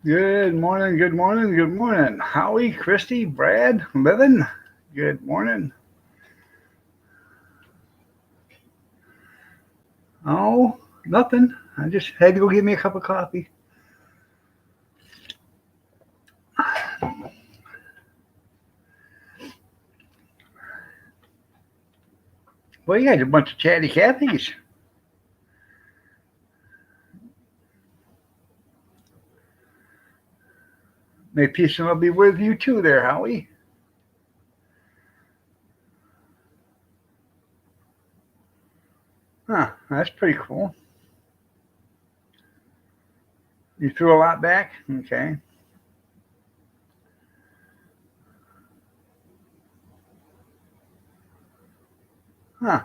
Good morning, good morning, good morning. Howie, Christy, Brad, Livin. Good morning. Oh, nothing. I just had to go get me a cup of coffee. Well, you guys are a bunch of chatty Cathy's. May peace and love be with you too, there, Howie. Huh, that's pretty cool. You threw a lot back? Okay. Huh.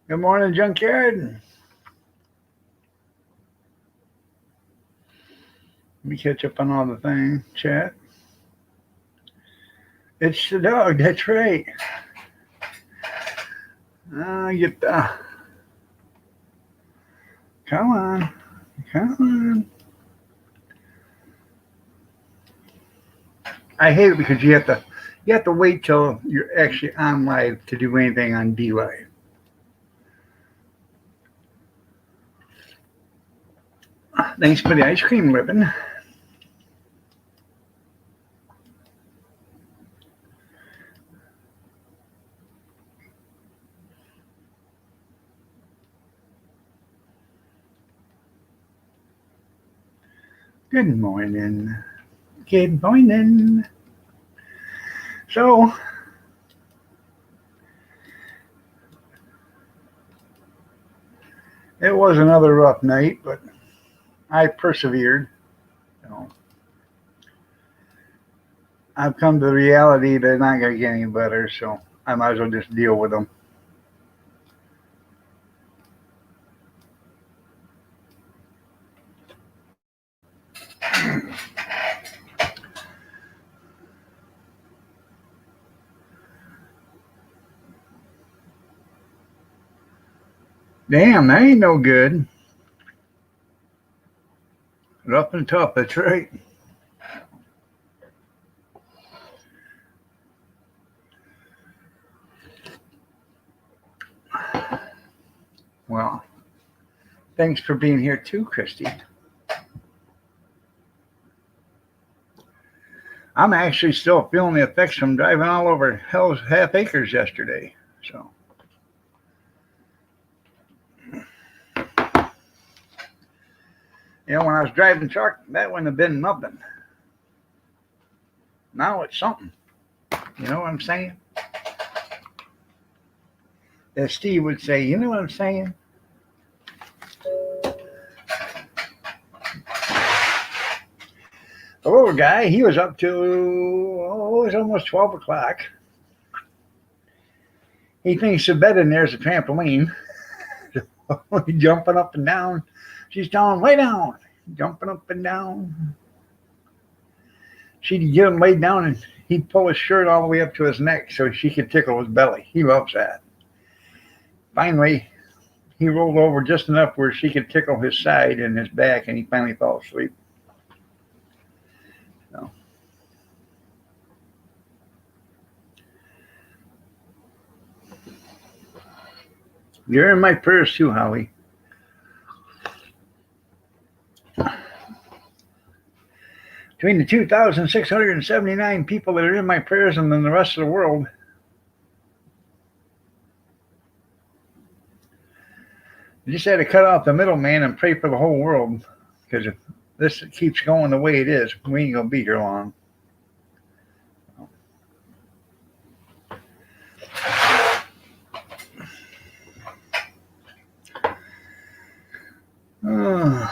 Good morning, Junkyard. Let me catch up on all the things. Chat. It's the dog, that's right. Get the. Come on. Come on. I hate it because you have to wait till you're actually on live to do anything on D Live. Thanks for the ice cream ribbon. Good morning. Good morning. So it was another rough night, but I persevered. So I've come to the reality that it's not going to get any better, so I might as well just deal with them. Damn, that ain't no good. Rough and tough, that's right. Well, thanks for being here too, Christy. I'm actually still feeling the effects from driving all over Hell's Half Acres yesterday. So, when I was driving truck, that wouldn't have been nothing. Now it's something. You know what I'm saying? As Steve would say, you know what I'm saying? The little guy, he was up to, it was almost 12 o'clock. He thinks the bed in there's a trampoline. He's jumping up and down. She's telling him, lay down. Jumping up and down. She'd get him laid down and he'd pull his shirt all the way up to his neck so she could tickle his belly. He loves that. Finally, he rolled over just enough where she could tickle his side and his back, and he finally fell asleep. So, you're in my prayers too, Howie. Between the 2,679 people that are in my prayers and then the rest of the world, I just had to cut off the middleman and pray for the whole world. Because if this keeps going the way it is, we ain't going to be here long. Uh,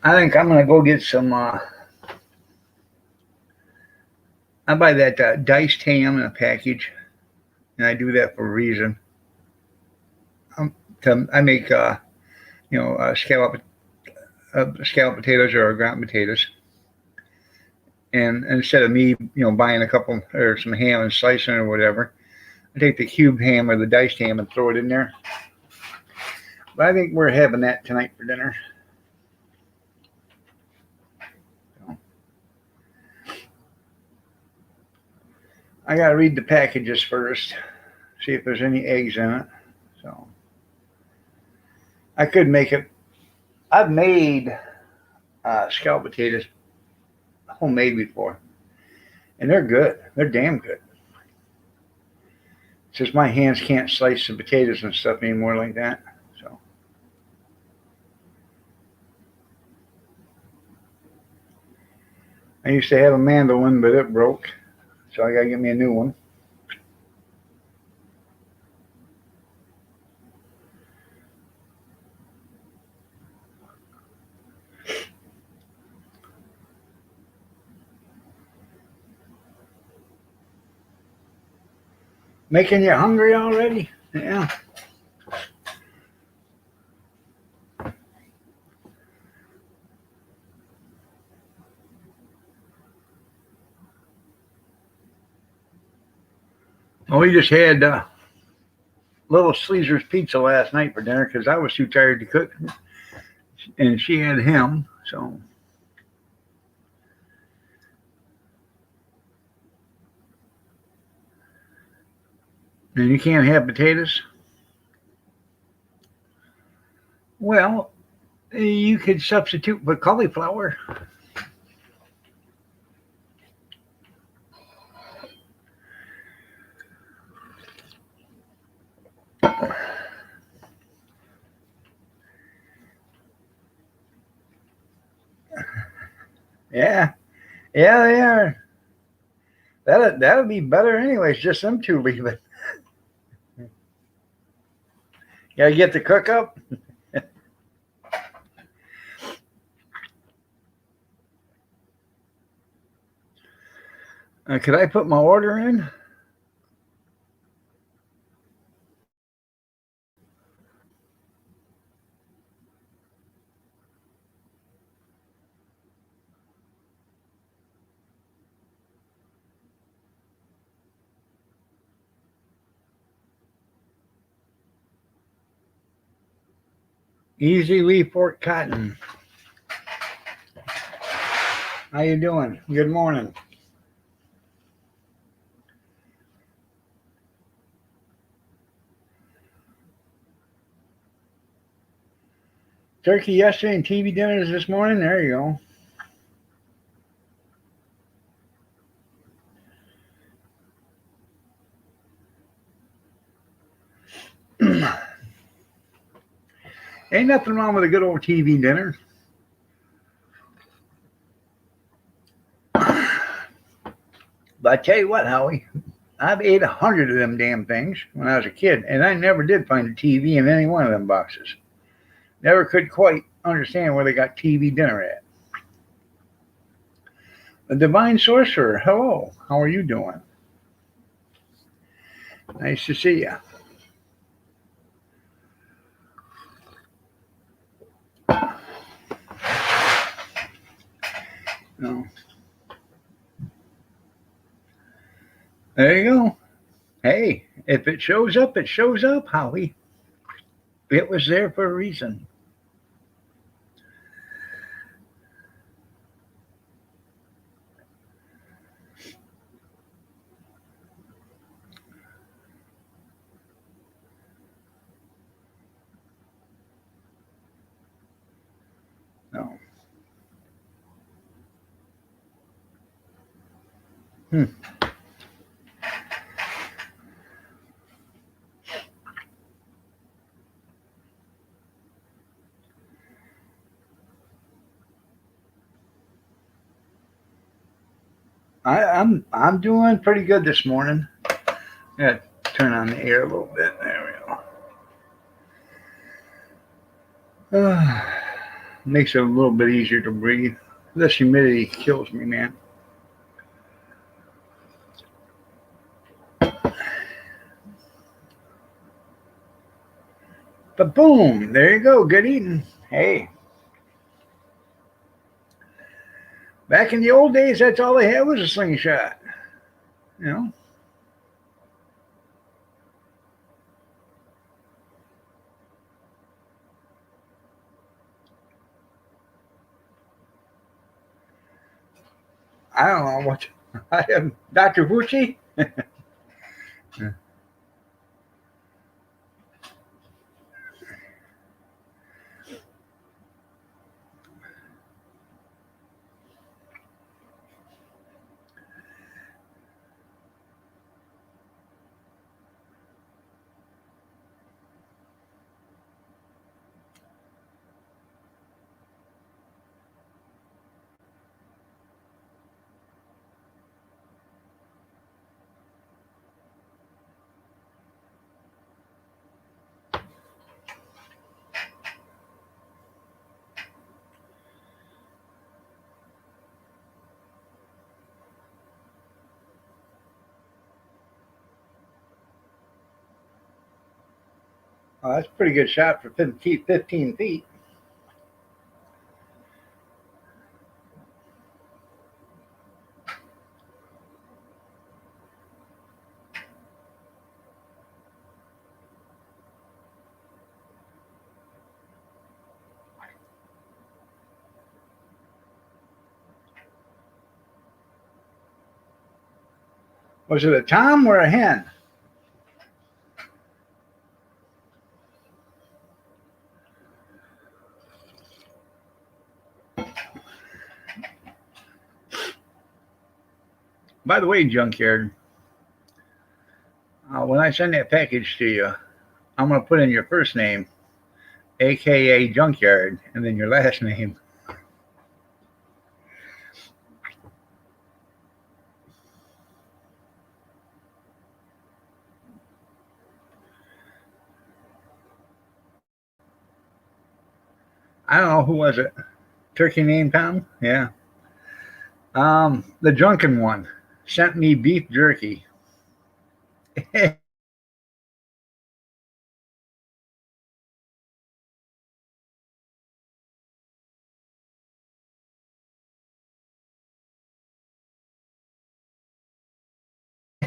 I think I'm gonna go get some. I buy that diced ham in a package, and I do that for a reason. I make scallop potatoes or ground potatoes, and instead of me buying a couple or some ham and slicing it or whatever, I take the cubed ham or the diced ham and throw it in there. But I think we're having that tonight for dinner. I gotta read the packages first, see if there's any eggs in it. So I could make it. I've made scallop potatoes homemade before, and they're good. They're damn good. It's just my hands can't slice the potatoes and stuff anymore like that. So I used to have a mandolin, but it broke, so I gotta get me a new one. Making you hungry already? Yeah. Well, we just had Little Caesar's pizza last night for dinner because I was too tired to cook, and she had him. So, and you can't have potatoes. Well, you could substitute with cauliflower. Yeah, yeah, they are. That'll be better anyways. Just them two leaving. Gotta get the cook up. Could I put my order in? Easy Leaf Pork Cotton. How you doing? Good morning. Turkey yesterday and TV dinners this morning. There you go. Ain't nothing wrong with a good old TV dinner. But I tell you what, Howie, I've ate 100 of them damn things when I was a kid, and I never did find a TV in any one of them boxes. Never could quite understand where they got TV dinner at. The Divine Sorcerer, hello. How are you doing? Nice to see you. No. There you go. Hey, if it shows up, it shows up, Howie. It was there for a reason. No. Hmm. I'm doing pretty good this morning. Yeah, turn on the air a little bit. There we go. Makes it a little bit easier to breathe. This humidity kills me, man. But boom, there you go. Good eating. Hey, back in the old days, that's all they had was a slingshot. You know, I don't know what. I am Dr. Fucci. Oh, that's a pretty good shot for 15 feet. Was it a tom or a hen? By the way, Junkyard, when I send that package to you, I'm going to put in your first name, aka Junkyard, and then your last name. I don't know, who was it? Turkey named Tom? Yeah. The drunken one sent me beef jerky.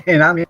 And I'm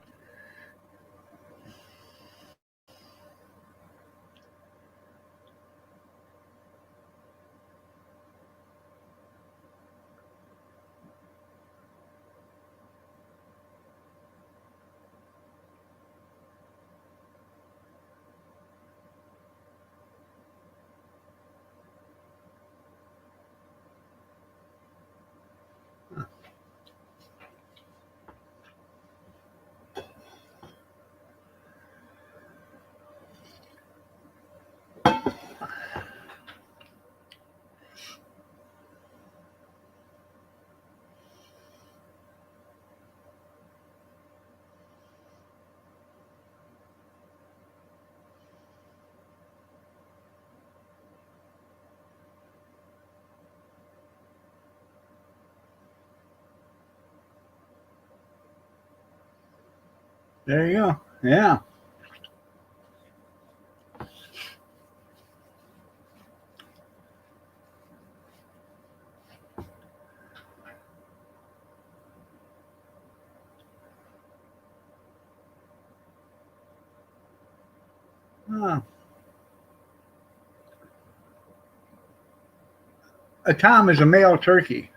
there you go. Yeah. Oh, a tom is a male turkey,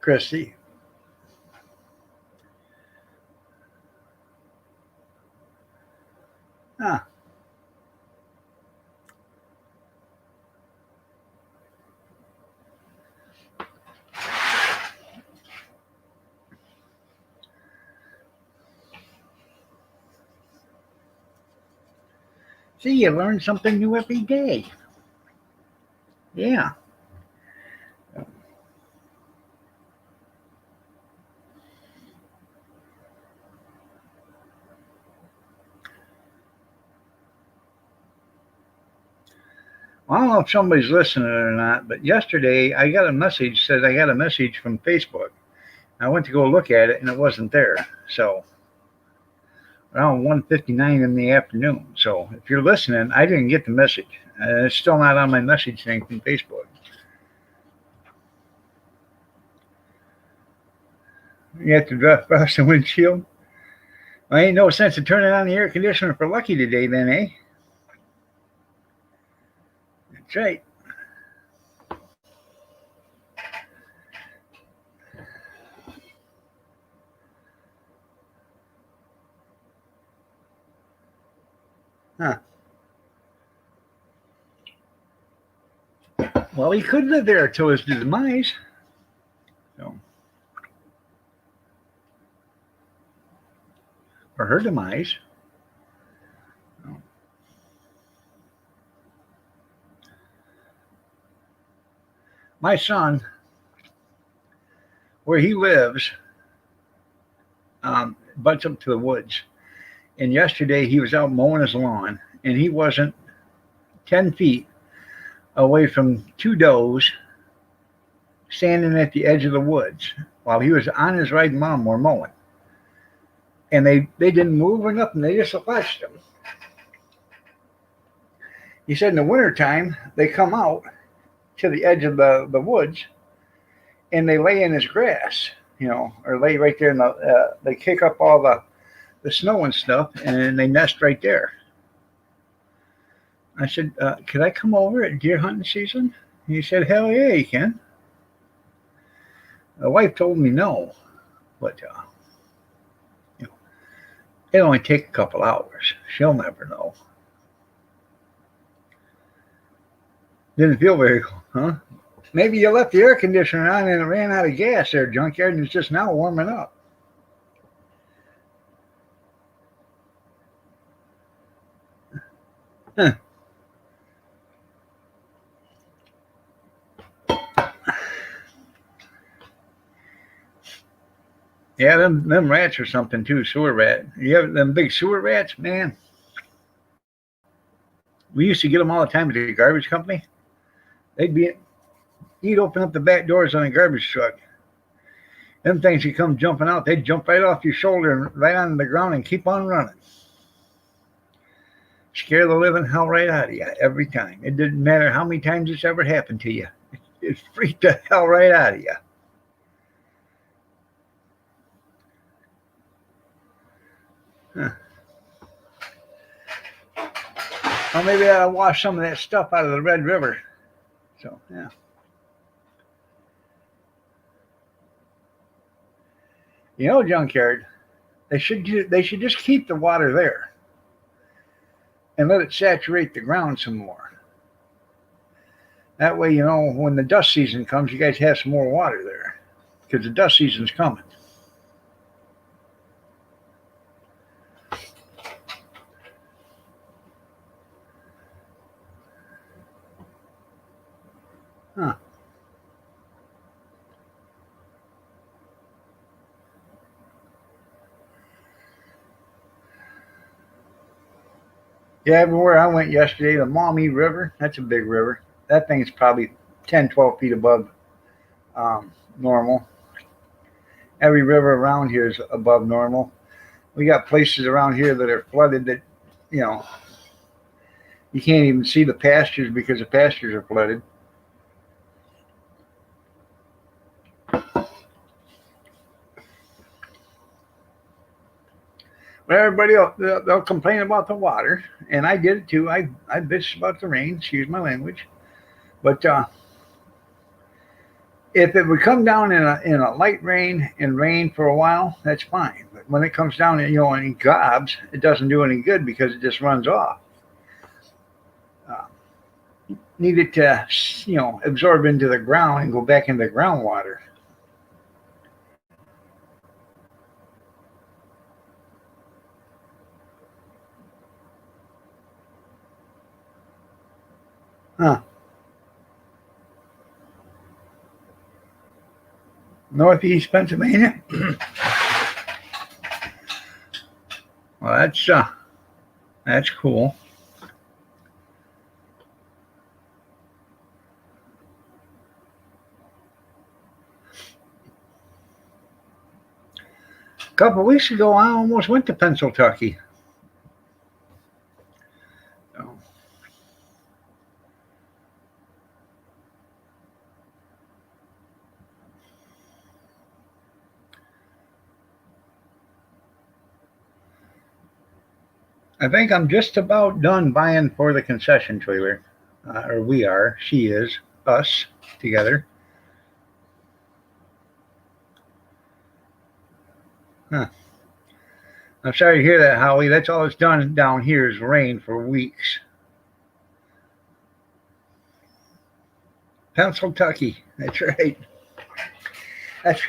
Christy. Ah, see, you learn something new every day. Yeah. Well, I don't know if somebody's listening or not, but yesterday I got a message, said I got a message from Facebook. I went to go look at it and it wasn't there. So around 1:59 in the afternoon. So if you're listening, I didn't get the message. It's still not on my message thing from Facebook. You have to drive across the windshield. Well, ain't no sense of turning on the air conditioner for Lucky today, then, eh? That's right. Huh. Well, he could live there till his demise. So, or her demise. So. My son, where he lives, butts up to the woods. And yesterday he was out mowing his lawn, and he wasn't 10 feet away from two does standing at the edge of the woods while he was on his ride and lawnmower mowing. And they didn't move or nothing. They just watched him. He said in the wintertime, they come out to the edge of the woods and they lay in his grass, or lay right there. They kick up all the snow and stuff, and they nest right there. I said, could I come over at deer hunting season? He said, hell yeah, you can. The wife told me no, but it'll only take a couple hours. She'll never know. Didn't feel very cool, huh? Maybe you left the air conditioner on and it ran out of gas there, Junkyard, and it's just now warming up. Huh. Yeah, them rats are something too, sewer rat. You have them big sewer rats, man. We used to get them all the time at the garbage company. You'd open up the back doors on a garbage truck. Them things would come jumping out. They'd jump right off your shoulder and right on the ground and keep on running. Scare the living hell right out of you every time. It didn't matter how many times it's ever happened to you. It freaked the hell right out of you. Huh. Well, maybe I'll wash some of that stuff out of the Red River. So, yeah. Junkyard, they should just keep the water there and let it saturate the ground some more. That way, when the dust season comes, you guys have some more water there because the dust season's coming. Huh. Yeah, everywhere I went yesterday, the Maumee River, that's a big river. That thing's probably 10, 12 feet above normal. Every river around here is above normal. We got places around here that are flooded that, you can't even see the pastures because the pastures are flooded. But everybody else, they'll complain about the water, and I did it too. I bitched about the rain, excuse my language. But if it would come down in a light rain and rain for a while, that's fine. But when it comes down, in gobs, it doesn't do any good because it just runs off. Need it to, absorb into the ground and go back into the groundwater. Huh. Northeast Pennsylvania. Well, that's cool. couple of weeks ago, I almost went to Pennsylvania. So, I think I'm just about done buying for the concession trailer. Or we are. She is. Us together. Huh. I'm sorry to hear that, Howie. That's all it's done down here is rain for weeks. Pennsylvania. That's right. That's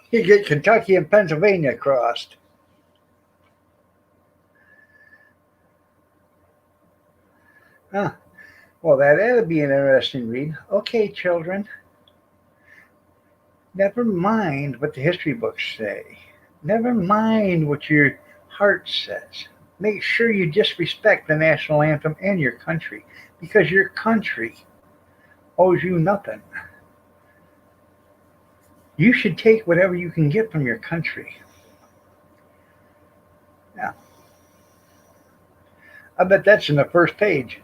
you get Kentucky and Pennsylvania crossed. Huh. Well, that'll be an interesting read. Okay, children. Never mind what the history books say. Never mind what your heart says. Make sure you just respect the national anthem and your country because your country owes you nothing. You should take whatever you can get from your country. Yeah. I bet that's in the first page.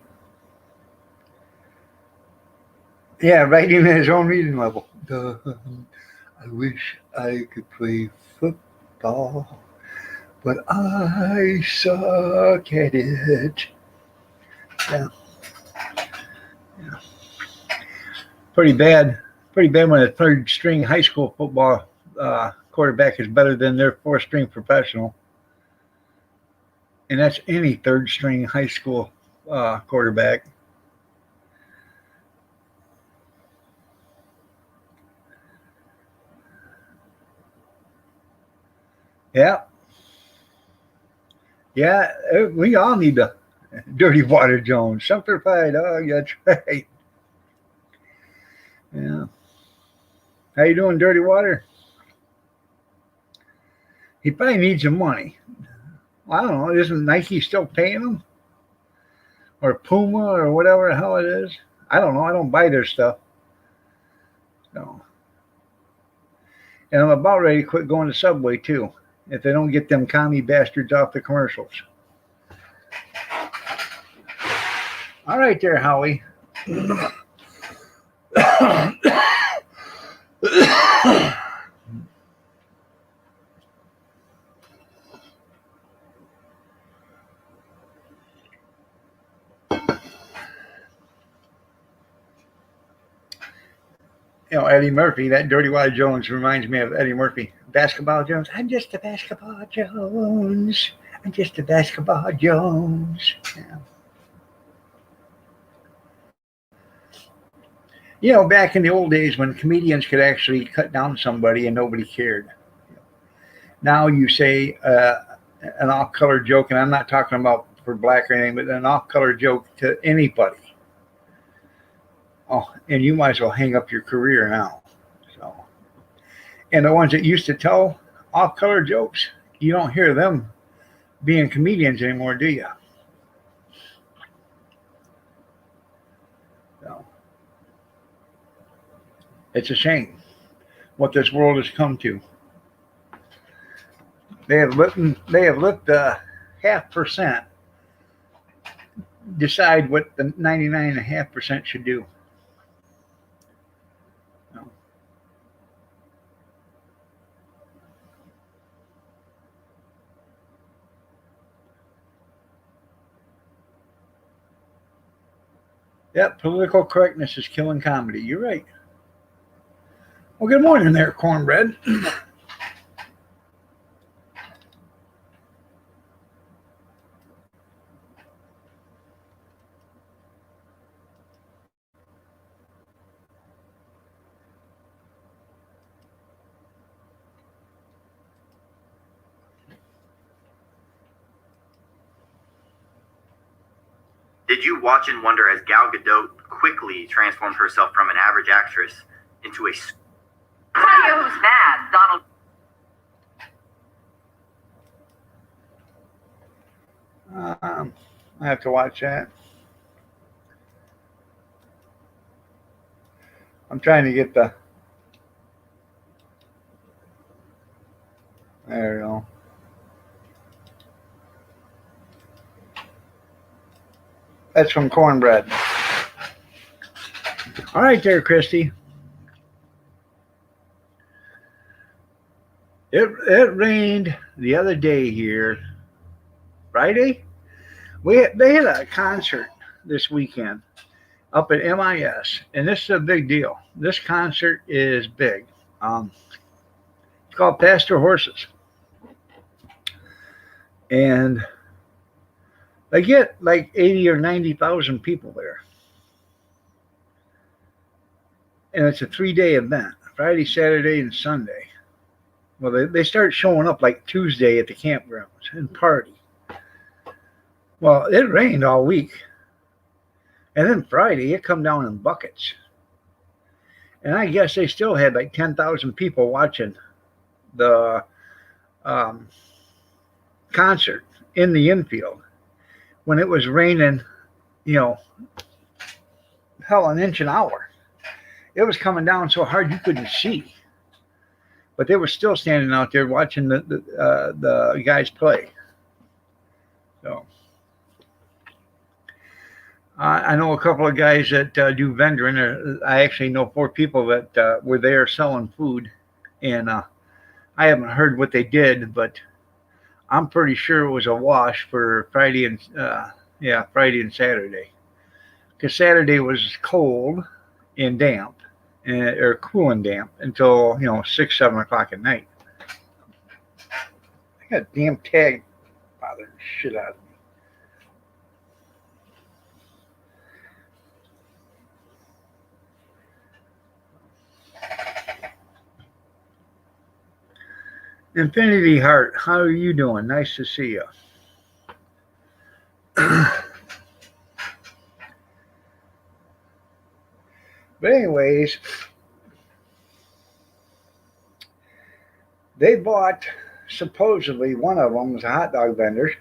Yeah, writing at his own reading level. I wish I could play football, but I suck at it. Yeah. Yeah. Pretty bad. Pretty bad when a third string high school football quarterback is better than their fourth string professional. And that's any third string high school quarterback. Yeah. Yeah. We all need the Dirty Water Jones. Simplified. Oh, that's right. Yeah. How you doing, Dirty Water? He probably needs some money. Well, I don't know. Isn't Nike still paying him? Or Puma or whatever the hell it is? I don't know. I don't buy their stuff. So, and I'm about ready to quit going to Subway too, if they don't get them commie bastards off the commercials. All right, there, Howie. Eddie Murphy, that Dirty Water Jones reminds me of Eddie Murphy. Basketball Jones. I'm just a basketball Jones. I'm just a basketball Jones. Yeah. Back in the old days when comedians could actually cut down somebody and nobody cared. Now you say an off-color joke, and I'm not talking about for black or anything, but an off-color joke to anybody. Oh, and you might as well hang up your career now. So, and the ones that used to tell off-color jokes, you don't hear them being comedians anymore, do you? So, it's a shame what this world has come to. They have let the 0.5% decide what the 99.5% should do. So, yep, political correctness is killing comedy. You're right. Well, good morning there, cornbread. Did you watch and wonder as Gal Gadot quickly transformed herself from an average actress into a... Tell you who's mad, Donald. I have to watch that. I'm trying to get the... There you go. That's from Cornbread. All right there, Christy. It rained the other day here, Friday. They had a concert this weekend up at MIS, and this is a big deal. This concert is big. It's called Pastor Horses, and they get like 80 or 90,000 people there, and it's a 3-day event: Friday, Saturday, and Sunday. Well, they start showing up like Tuesday at the campgrounds and party. Well, it rained all week. And then Friday, it come down in buckets. And I guess they still had like 10,000 people watching the concert in the infield when it was raining, hell, an inch an hour. It was coming down so hard you couldn't see. But they were still standing out there watching the guys play. So I know a couple of guys that do vendoring. I actually know 4 people that were there selling food, and I haven't heard what they did, but I'm pretty sure it was a wash for Friday and Saturday, because Saturday was cold and damp. Or cool and damp until 6, 7 o'clock at night. I got a damn tag bothering the shit out of me. Infinity Heart, how are you doing? Nice to see you. But anyways, they bought, supposedly one of them was a hot dog vendor.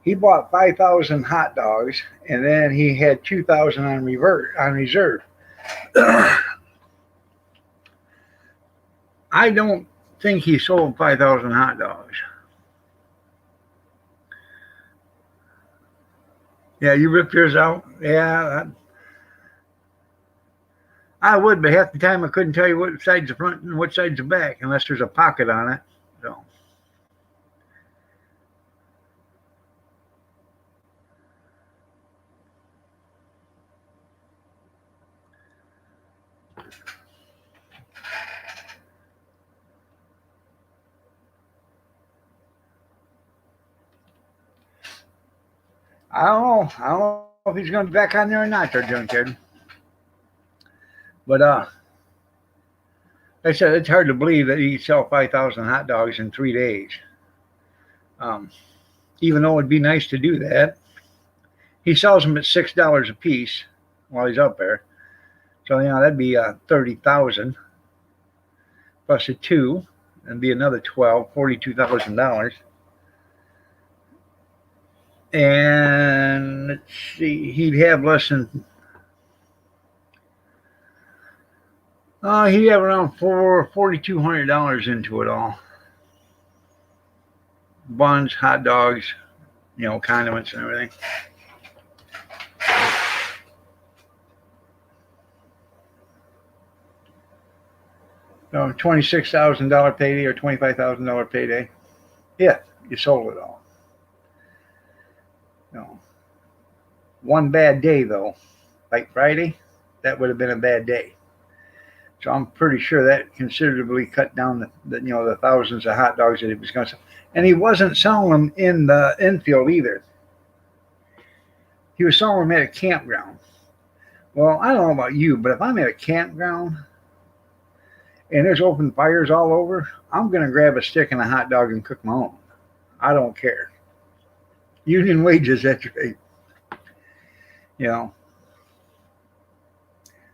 He bought 5,000 hot dogs, and then he had 2,000 on reserve. I don't think he sold 5,000 hot dogs. Yeah, you ripped yours out? Yeah, I would, but half the time I couldn't tell you what side's the front and what side's the back unless there's a pocket on it. So. I don't know if he's going to be back on there or not, there, Junkyard. But like I said, it's hard to believe that he sell 5,000 hot dogs in 3 days. Even though it'd be nice to do that, he sells them at $6 a piece while he's up there. So that'd be 30,000 plus a 2, and be another 12, $42,000. And let's see, he'd have less than. He'd have around $4,200 into it all. Buns, hot dogs, condiments and everything. So $26,000 payday or $25,000 payday. Yeah, you sold it all. One bad day though, like Friday, that would have been a bad day. So I'm pretty sure that considerably cut down the thousands of hot dogs that he was going to sell. And he wasn't selling them in the infield either. He was selling them at a campground. Well, I don't know about you, but if I'm at a campground and there's open fires all over, I'm going to grab a stick and a hot dog and cook my own. I don't care. Union wages, that's right.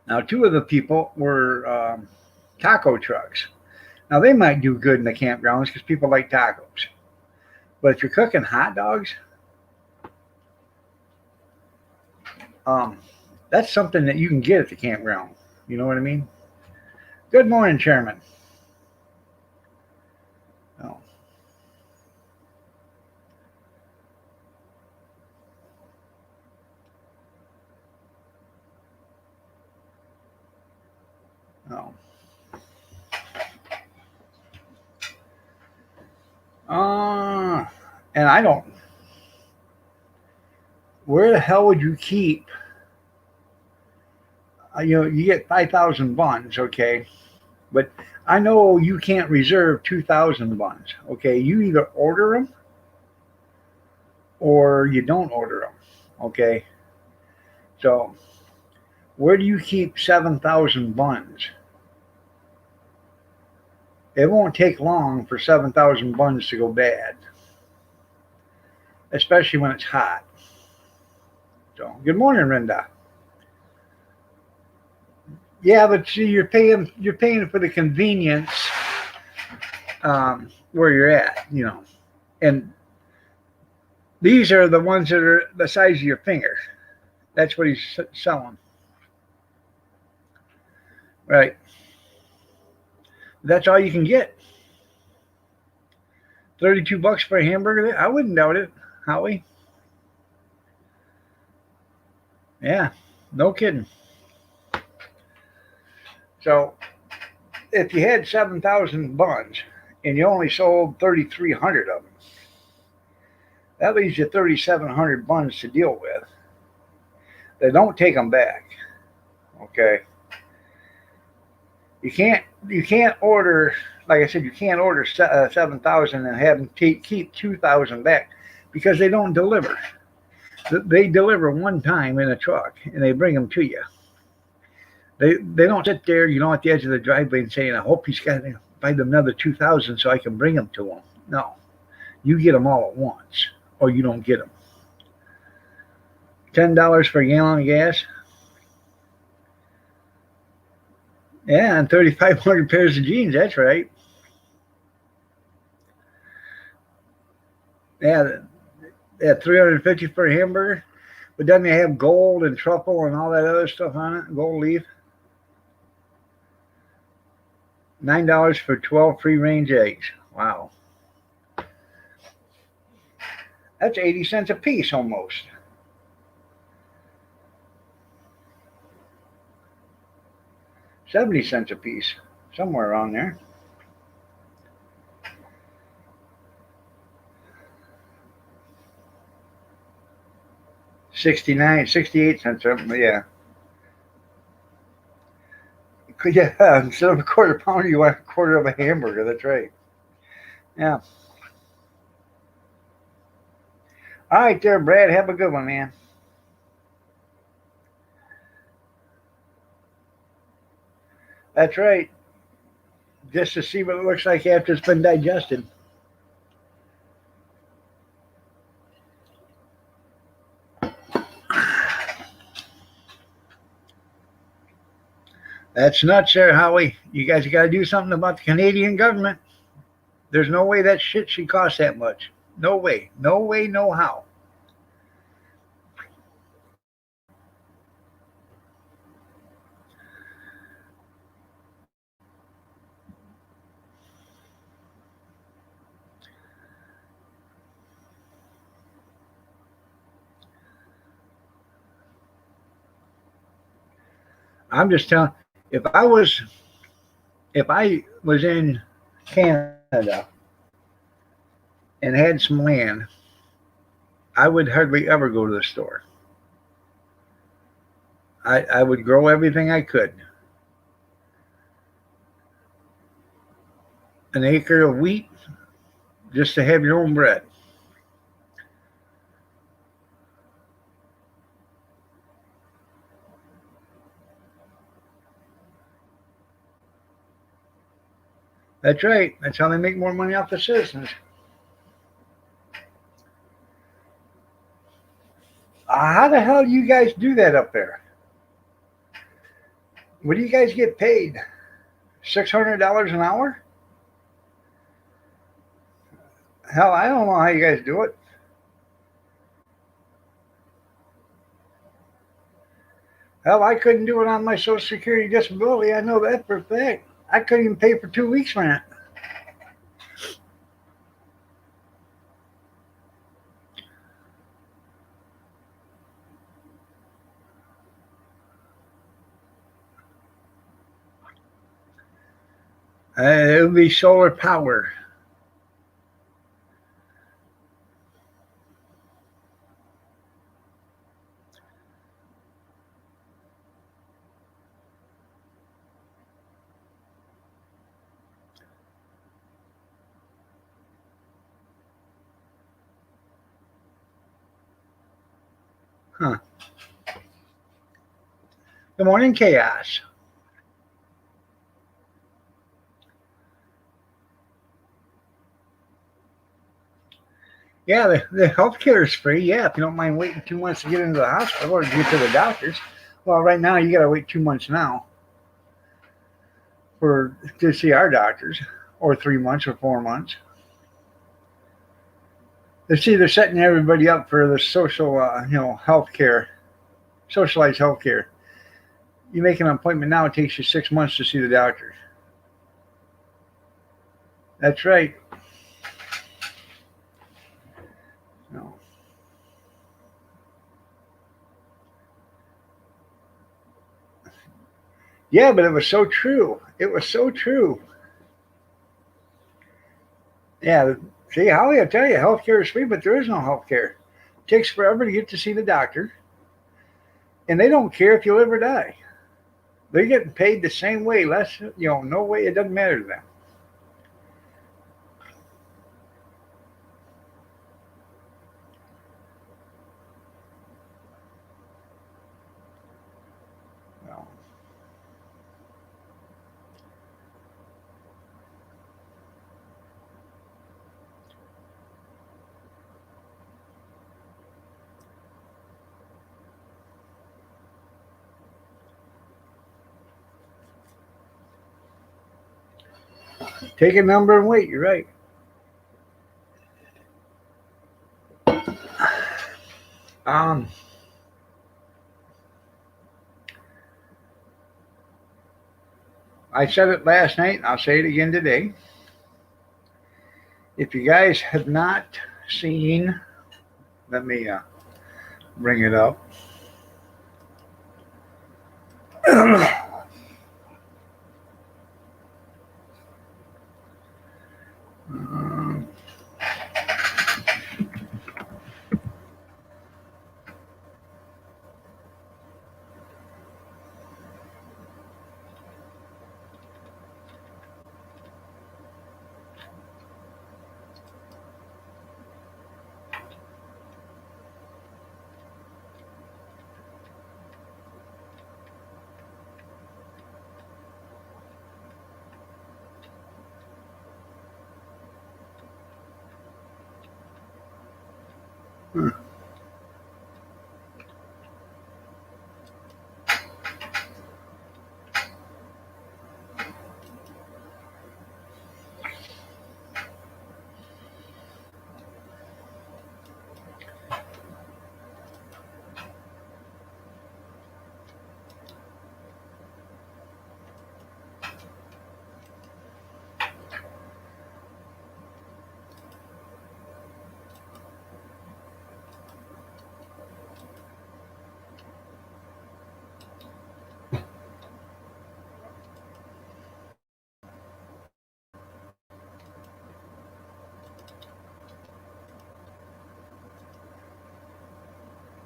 Now, 2 of the people were taco trucks. Now, they might do good in the campgrounds because people like tacos. But if you're cooking hot dogs, that's something that you can get at the campground. You know what I mean? Good morning, Chairman. Oh. And I don't. Where the hell would you keep? You get 5,000 buns, okay, but I know you can't reserve 2,000 buns. Okay, you either order them or you don't order them. Okay, so where do you keep 7,000 buns? It won't take long for 7,000 buns to go bad, especially when it's hot. So, good morning, Linda. Yeah, but see, you're paying for the convenience where you're at. And these are the ones that are the size of your finger. That's what he's selling, right? That's all you can get. $32 for a hamburger. I wouldn't doubt it, Howie. Yeah, no kidding. So, if you had 7,000 buns and you only sold 3,300 of them, that leaves you 3,700 buns to deal with. They don't take them back. Okay. You can't order, like I said, you can't order 7,000 and have them keep 2,000 back because they don't deliver. They deliver one time in a truck and they bring them to you. They don't sit there, at the edge of the driveway and saying, I hope he's got to buy them another 2,000 so I can bring them to him. No, you get them all at once or you don't get them. $10 for a gallon of gas. Yeah, and 3,500 pairs of jeans. That's right. Yeah, 350 for a hamburger. But doesn't it have gold and truffle and all that other stuff on it? Gold leaf. $9 for 12 free-range eggs. Wow. That's 80 cents a piece almost. $0.70 a piece. Somewhere around there. 68 cents. Yeah. Yeah, instead of a quarter pounder, you want a quarter of a hamburger. That's right. Yeah. All right there, Brad. Have a good one, man. That's right. Just to see what it looks like after it's been digested. That's nuts there, Howie. You guys got to do something about the Canadian government. There's no way that shit should cost that much. No way. No way, no how. I'm just telling, if I was in Canada and had some land, I would hardly ever go to the store. I would grow everything I could. An acre of wheat just to have your own bread. That's right. That's how they make more money off the citizens. How the hell do you guys do that up there? What do you guys get paid? $600 an hour? Hell, I don't know how you guys do it. Hell, I couldn't do it on my Social Security disability. I know that for a fact. I couldn't even pay for 2 weeks rent. It would be solar power. Huh. Good morning, Chaos. Yeah, the health care is free. Yeah, if you don't mind waiting 2 months to get into the hospital or to get to the doctors. Well, right now you got to wait 2 months now for to see our doctors, or 3 months or 4 months. They see they're setting everybody up for the social, health care, socialized health care. You make an appointment now, it takes you 6 months to see the doctor. That's right. No. Yeah, but it was so true. It was so true. Yeah. See, Holly, I tell you, healthcare is free, but there is no healthcare. It takes forever to get to see the doctor, and they don't care if you live or die. They're getting paid the same way, less, no way. It doesn't matter to them. Well, take a number and wait. You're right. Um, I said it last night, and I'll say it again today. If you guys have not seen, let me bring it up. Um,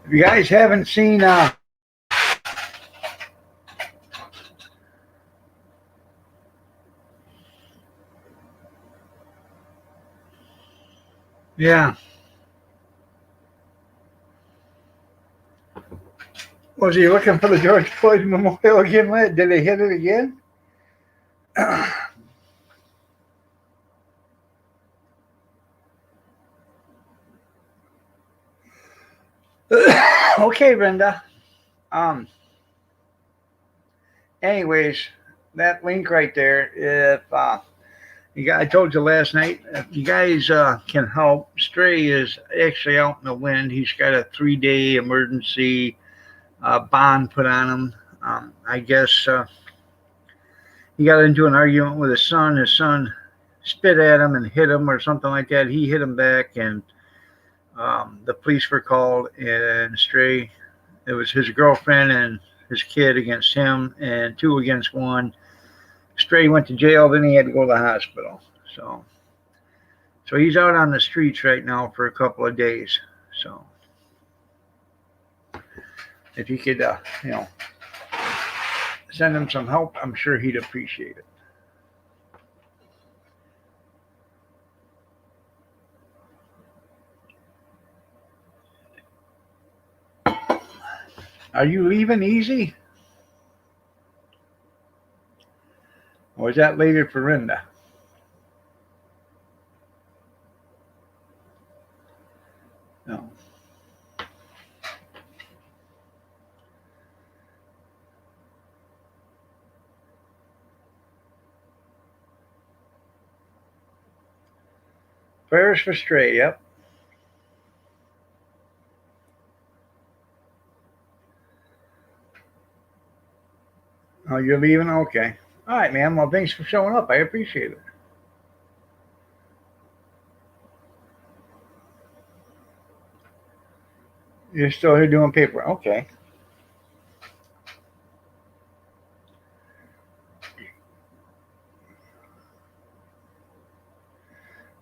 if you guys haven't seen, yeah, was he looking for the George Floyd Memorial again? Did they hit it again? Okay, Brenda. Um, anyways, that link right there. If I told you last night, if you guys can help, Stray is actually out in the wind. He's got a 3-day emergency bond put on him. I guess he got into an argument with his son. His son spit at him and hit him or something like that. He hit him back, and the police were called. And Stray, it was his girlfriend and his kid against him, and two against one. Stray went to jail, then he had to go to the hospital. So, so he's out on the streets right now for a couple of days. So, if you could, send him some help, I'm sure he'd appreciate it. Are you leaving easy? Or is that later for Linda? No. Prayers for Stray, yep. Oh, you're leaving? Okay. All right, man. Well, thanks for showing up. I appreciate it. You're still here doing paper. Okay.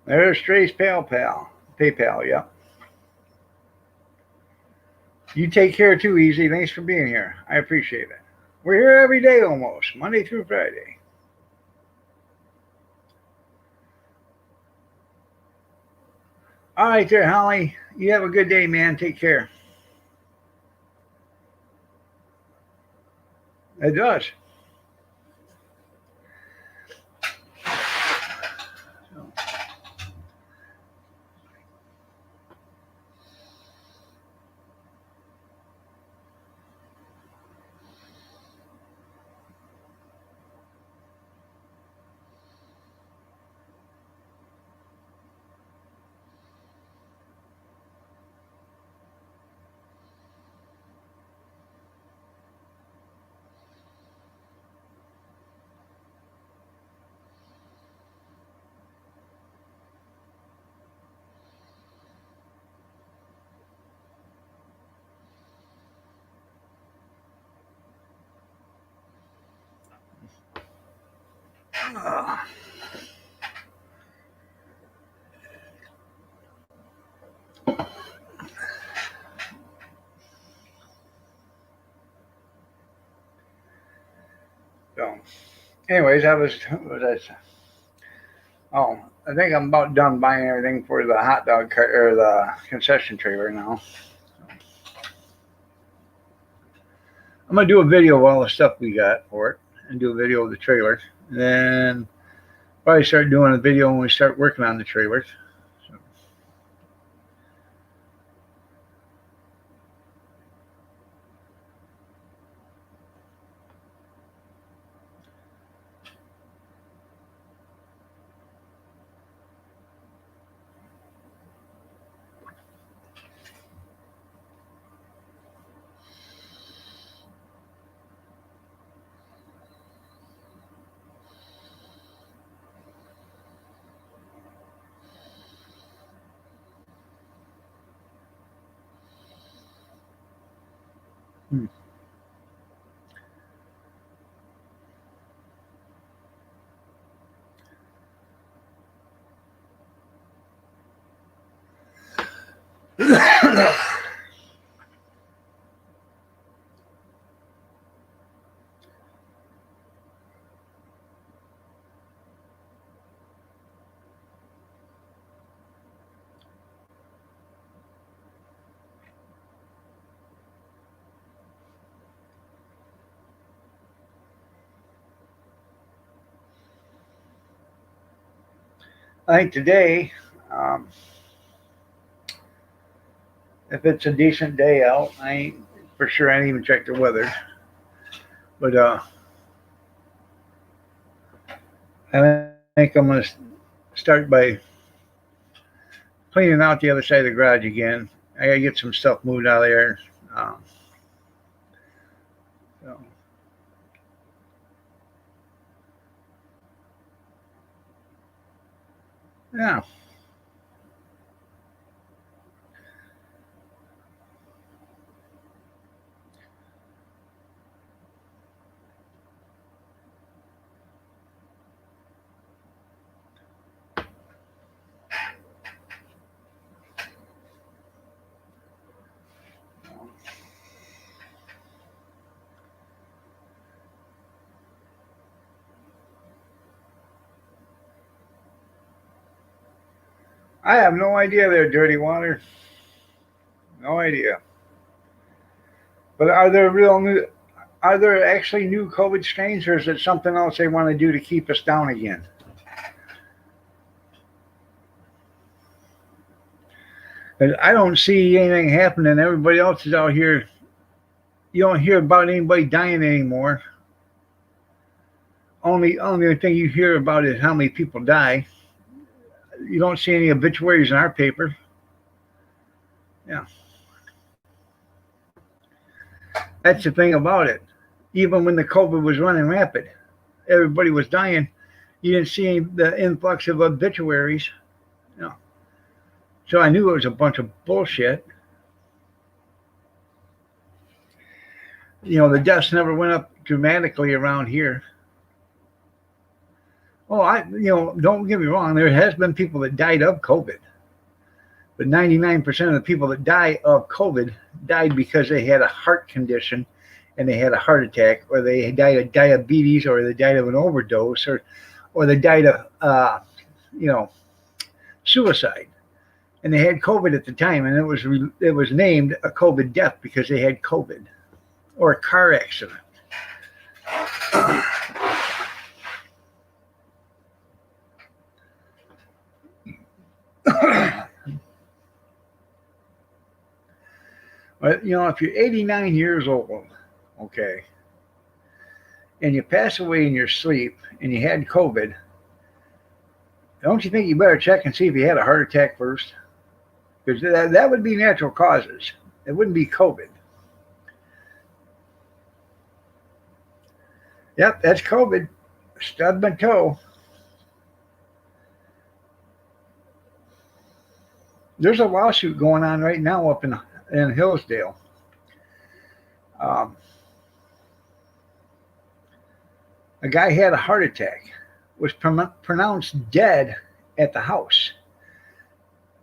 There's Stray's PayPal, yep. You take care too, Easy. Thanks for being here. I appreciate it. We're here every day almost, Monday through Friday. All right there, Holly. You have a good day, man. Take care. It does. So, anyways, oh, I think I'm about done buying everything for the hot dog cart or the concession trailer now. I'm gonna do a video of all the stuff we got for it, and do a video of the trailers, and then probably start doing a video when we start working on the trailers. So. Hmm. I think today, um, if it's a decent day out, I ain't for sure. I ain't even check the weather, but I think I'm gonna start by cleaning out the other side of the garage again. I gotta get some stuff moved out of there. Um, so, yeah. I have no idea there, Dirty Water. No idea. But are there real new? Are there actually new COVID strains, or is it something else they want to do to keep us down again? But I don't see anything happening. Everybody else is out here. You don't hear about anybody dying anymore. Only thing you hear about is how many people die. You don't see any obituaries in our paper. Yeah. That's the thing about it. Even when the COVID was running rapid, everybody was dying. You didn't see the influx of obituaries. No. So I knew it was a bunch of bullshit. The deaths never went up dramatically around here. Oh, don't get me wrong. There has been people that died of COVID. But 99% of the people that die of COVID died because they had a heart condition and they had a heart attack, or they died of diabetes, or they died of an overdose, or they died of, suicide. And they had COVID at the time, and it was named a COVID death because they had COVID, or a car accident. But, if you're 89 years old, okay, and you pass away in your sleep and you had COVID, don't you think you better check and see if you had a heart attack first? Because that would be natural causes. It wouldn't be COVID. Yep, that's COVID. Stubbed my toe. There's a lawsuit going on right now up in Hillsdale. A guy had a heart attack, was pronounced dead at the house.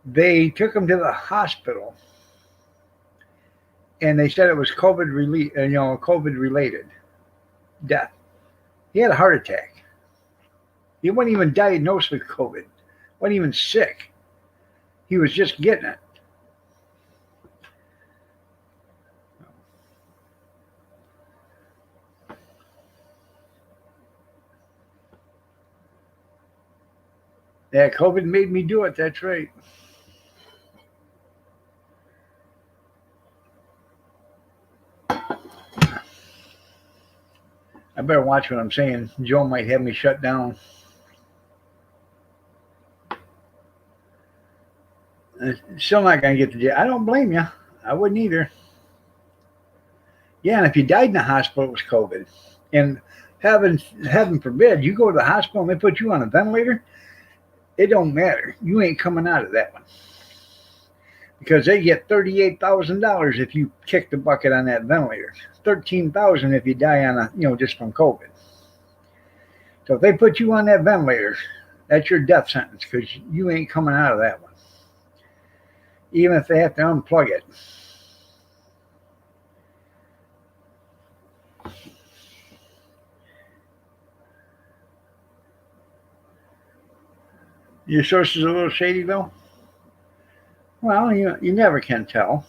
They took him to the hospital, and they said it was COVID related death. He had a heart attack. He wasn't even diagnosed with COVID. Wasn't even sick. He was just getting it. Yeah, COVID made me do it. That's right. I better watch what I'm saying. Joe might have me shut down. Still not going to get the jail. I don't blame you. I wouldn't either. Yeah, and if you died in the hospital, it was COVID. And heaven forbid, you go to the hospital and they put you on a ventilator, it don't matter. You ain't coming out of that one. Because they get $38,000 if you kick the bucket on that ventilator. $13,000 if you die on just from COVID. So if they put you on that ventilator, that's your death sentence, because you ain't coming out of that one. Even if they have to unplug it. Your source is a little shady, though? Well, you never can tell.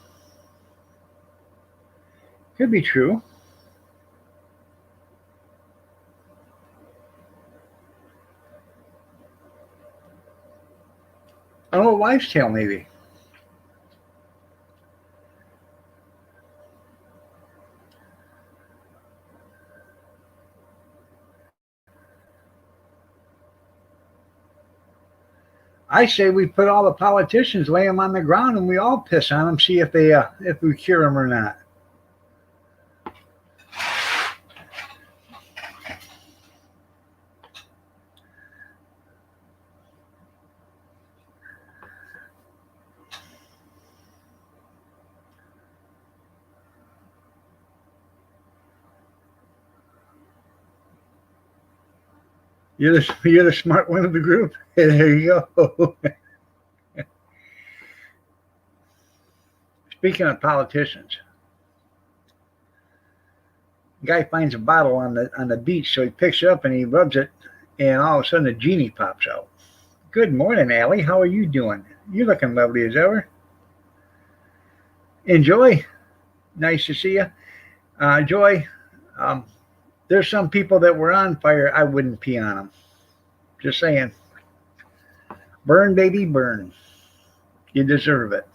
Could be true. An old wives' tale, maybe. I say we put all the politicians, lay them on the ground, and we all piss on them, see if we cure them or not. You're the smart one of the group. There you go. Speaking of politicians, the guy finds a bottle on the beach, so he picks it up and he rubs it, and all of a sudden a genie pops out. Good morning, Allie. How are you doing? You're looking lovely as ever. Enjoy. Nice to see you. Joy, um, there's some people that were on fire. I wouldn't pee on them. Just saying. Burn, baby, burn. You deserve it.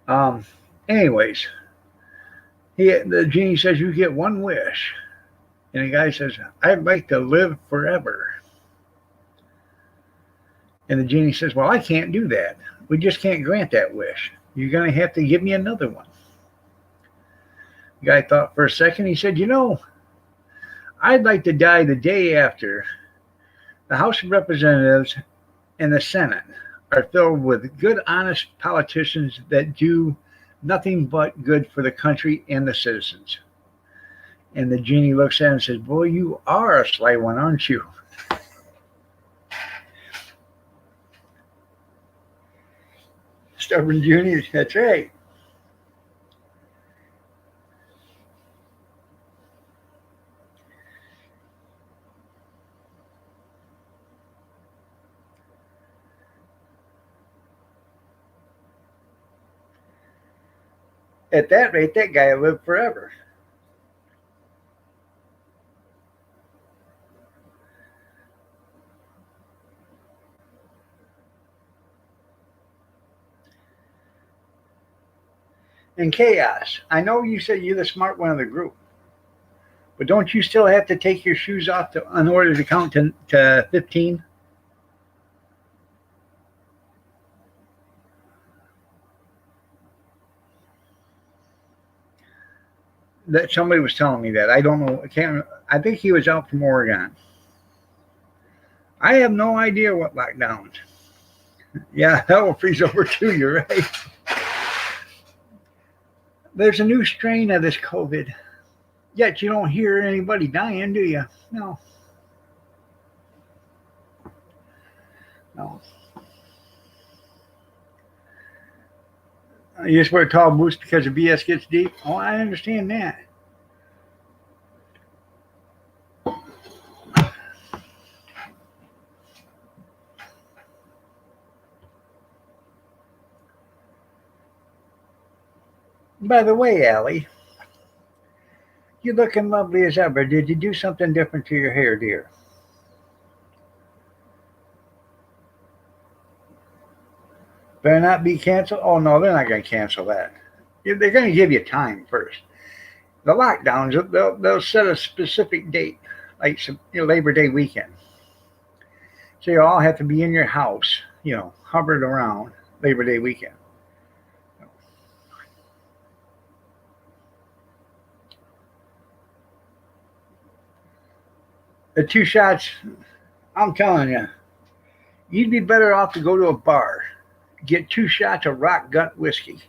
Um, Anyways, the genie says you get one wish, and the guy says, "I'd like to live forever." And the genie says, "Well, I can't do that. We just can't grant that wish. You're going to have to give me another one." The guy thought for a second. He said, I'd like to die the day after the House of Representatives and the Senate are filled with good, honest politicians that do nothing but good for the country and the citizens." And the genie looks at him and says, "Boy, you are a sly one, aren't you?" Stubborn genie, that's right. At that rate, that guy will live forever. And chaos. I know you said you're the smart one of the group, but don't you still have to take your shoes off in order to count to 15? That somebody was telling me that. I don't know. I can't. I think he was out from Oregon. I have no idea what lockdowns. Yeah, that will freeze over too. You're right. There's a new strain of this COVID. Yet you don't hear anybody dying, do you? No. No. You just wear tall boots because the BS gets deep? Oh, I understand that. By the way, Allie, you're looking lovely as ever. Did you do something different to your hair, dear? Better not be canceled? Oh, no, they're not going to cancel that. They're going to give you time first. The lockdowns, they'll set a specific date, like Labor Day weekend. So you all have to be in your house, hovering around Labor Day weekend. The 2 shots, I'm telling you, you'd be better off to go to a bar, get 2 shots of rock gut whiskey.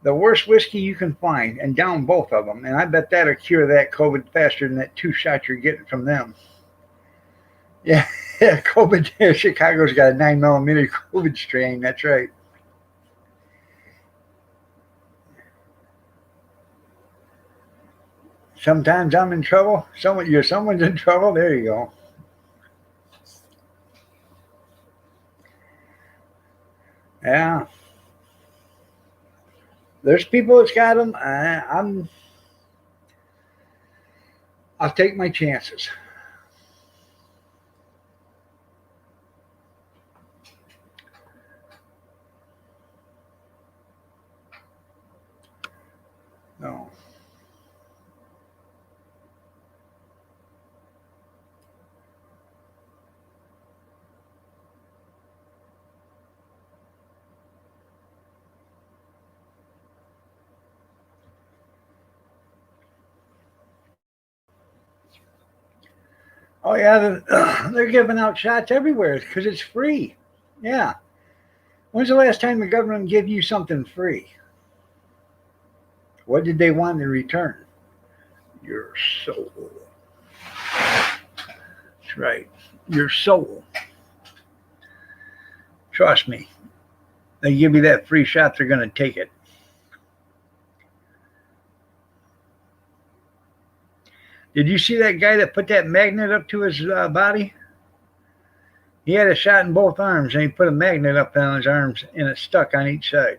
The worst whiskey you can find, and down both of them. And I bet that'll cure that COVID faster than that 2 shots you're getting from them. Yeah, COVID. Chicago's got a 9mm COVID strain. That's right. Sometimes I'm in trouble. Someone's in trouble. There you go. Yeah. There's people that's got them. I'll take my chances. No. Oh yeah, they're giving out shots everywhere because it's free. Yeah. When's the last time the government gave you something free? What did they want in return? Your soul. That's right. Your soul. Trust me. They give you that free shot, they're going to take it. Did you see that guy that put that magnet up to his body? He had a shot in both arms, and he put a magnet up on his arms, and it stuck on each side.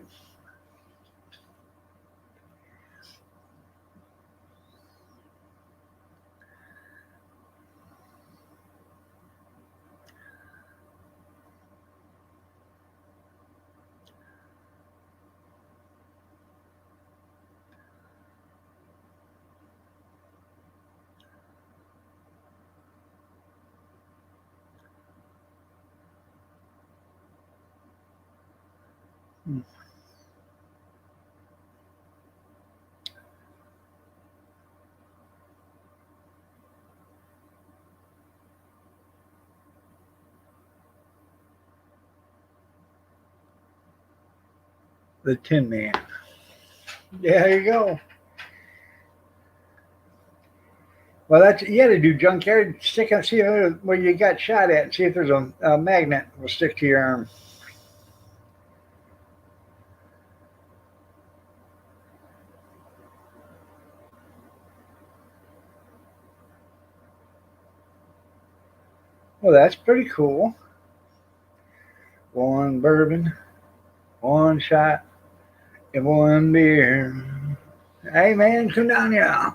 The Tin Man. Yeah, there you go. Well, that's you got to do junkyard. Stick and see where you got shot at, and see if there's a magnet will stick to your arm. Well, that's pretty cool. One bourbon, one shot, and one beer. Hey man, come down here.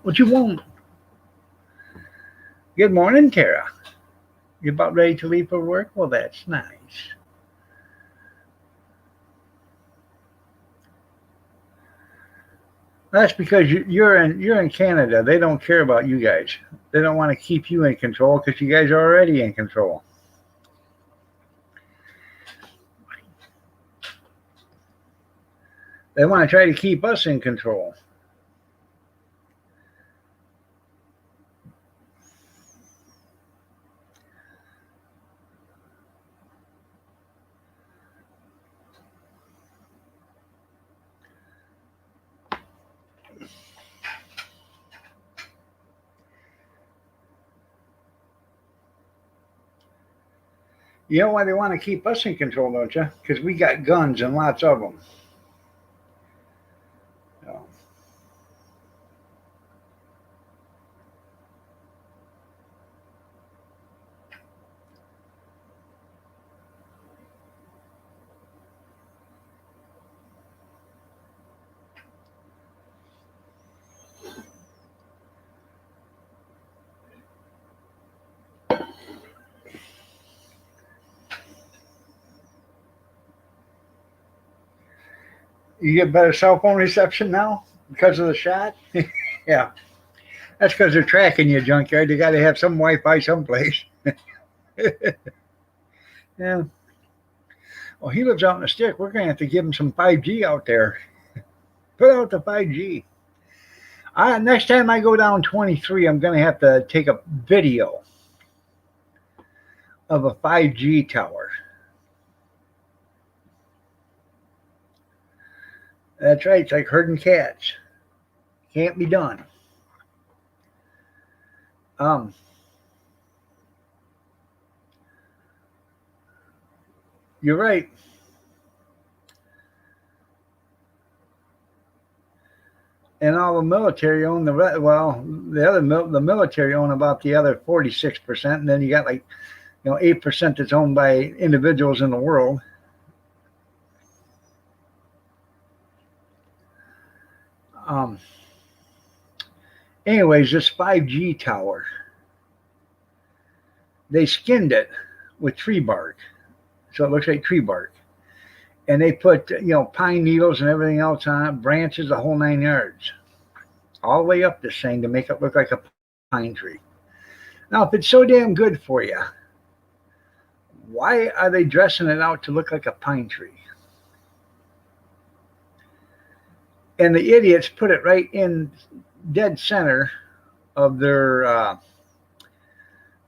What you want? Good morning, Tara. You about ready to leave for work? Well, that's nice. That's because you're in Canada. They don't care about you guys. They don't want to keep you in control because you guys are already in control. They want to try to keep us in control. You know why they want to keep us in control, don't you? Because we got guns and lots of them. So. You get better cell phone reception now because of the shot? Yeah. That's because they're tracking you, junkyard. They got to have some Wi-Fi someplace. Yeah. Well, he lives out in the stick. We're going to have to give him some 5G out there. Put out the 5G. Next time I go down 23, I'm going to have to take a video of a 5G tower. That's right. It's like herding cats. Can't be done. You're right. And all the military own the military own about the other 46%, and then you got 8% that's owned by individuals in the world. Anyways, this 5G tower, they skinned it with tree bark, so it looks like tree bark, and they put pine needles and everything else on it, branches, the whole 9 yards, all the way up this thing to make it look like a pine tree. Now, if it's so damn good for you, why are they dressing it out to look like a pine tree? And the idiots put it right in dead center of their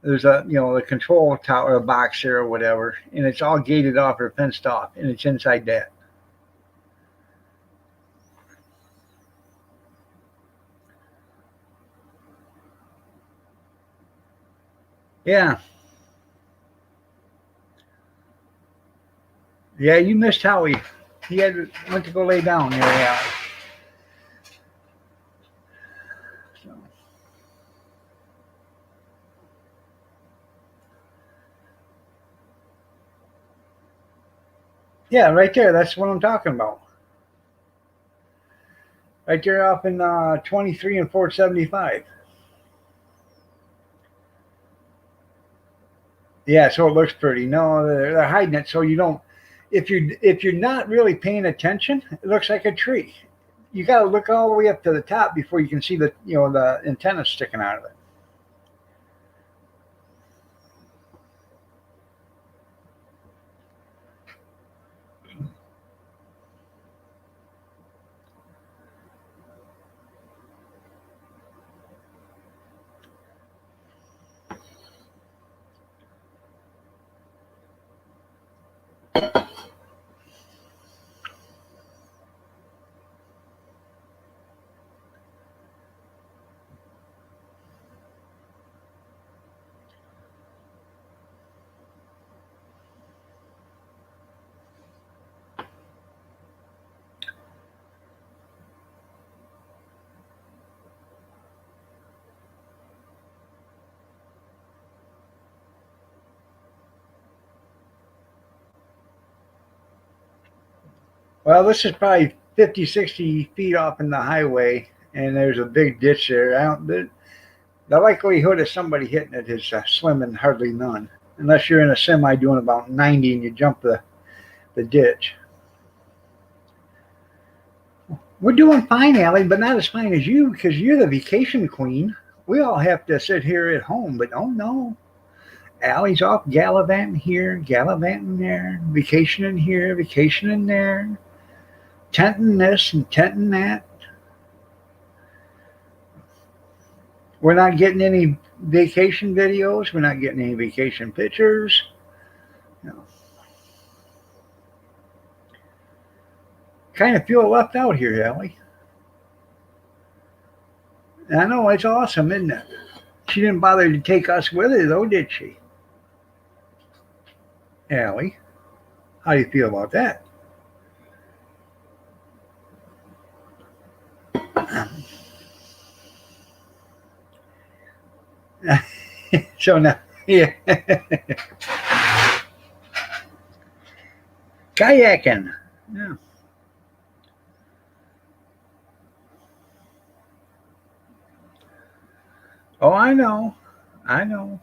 there's the control tower box there or whatever, and it's all gated off or fenced off, and it's inside that. Yeah, you missed Howie. He went to go lay down there. Yeah. Yeah, right there. That's what I'm talking about. Right there off in 23 and 475. Yeah, so it looks pretty. No, they're hiding it so you don't. If you're not really paying attention, it looks like a tree. You got to look all the way up to the top before you can see the antenna sticking out of it. Well, this is probably 50, 60 feet off in the highway, and there's a big ditch there. The likelihood of somebody hitting it is slim and hardly none, unless you're in a semi doing about 90 and you jump the ditch. We're doing fine, Allie, but not as fine as you because you're the vacation queen. We all have to sit here at home, but oh no. Allie's off gallivanting here, gallivanting there, vacationing here, vacationing there, tenting this and tenting that. We're not getting any vacation videos. We're not getting any vacation pictures. No. Kind of feel left out here, Allie. I know it's awesome, isn't it? She didn't bother to take us with her, though, did she? Allie, how do you feel about that? So now, yeah. Kayaking. Yeah. Oh, I know. I know.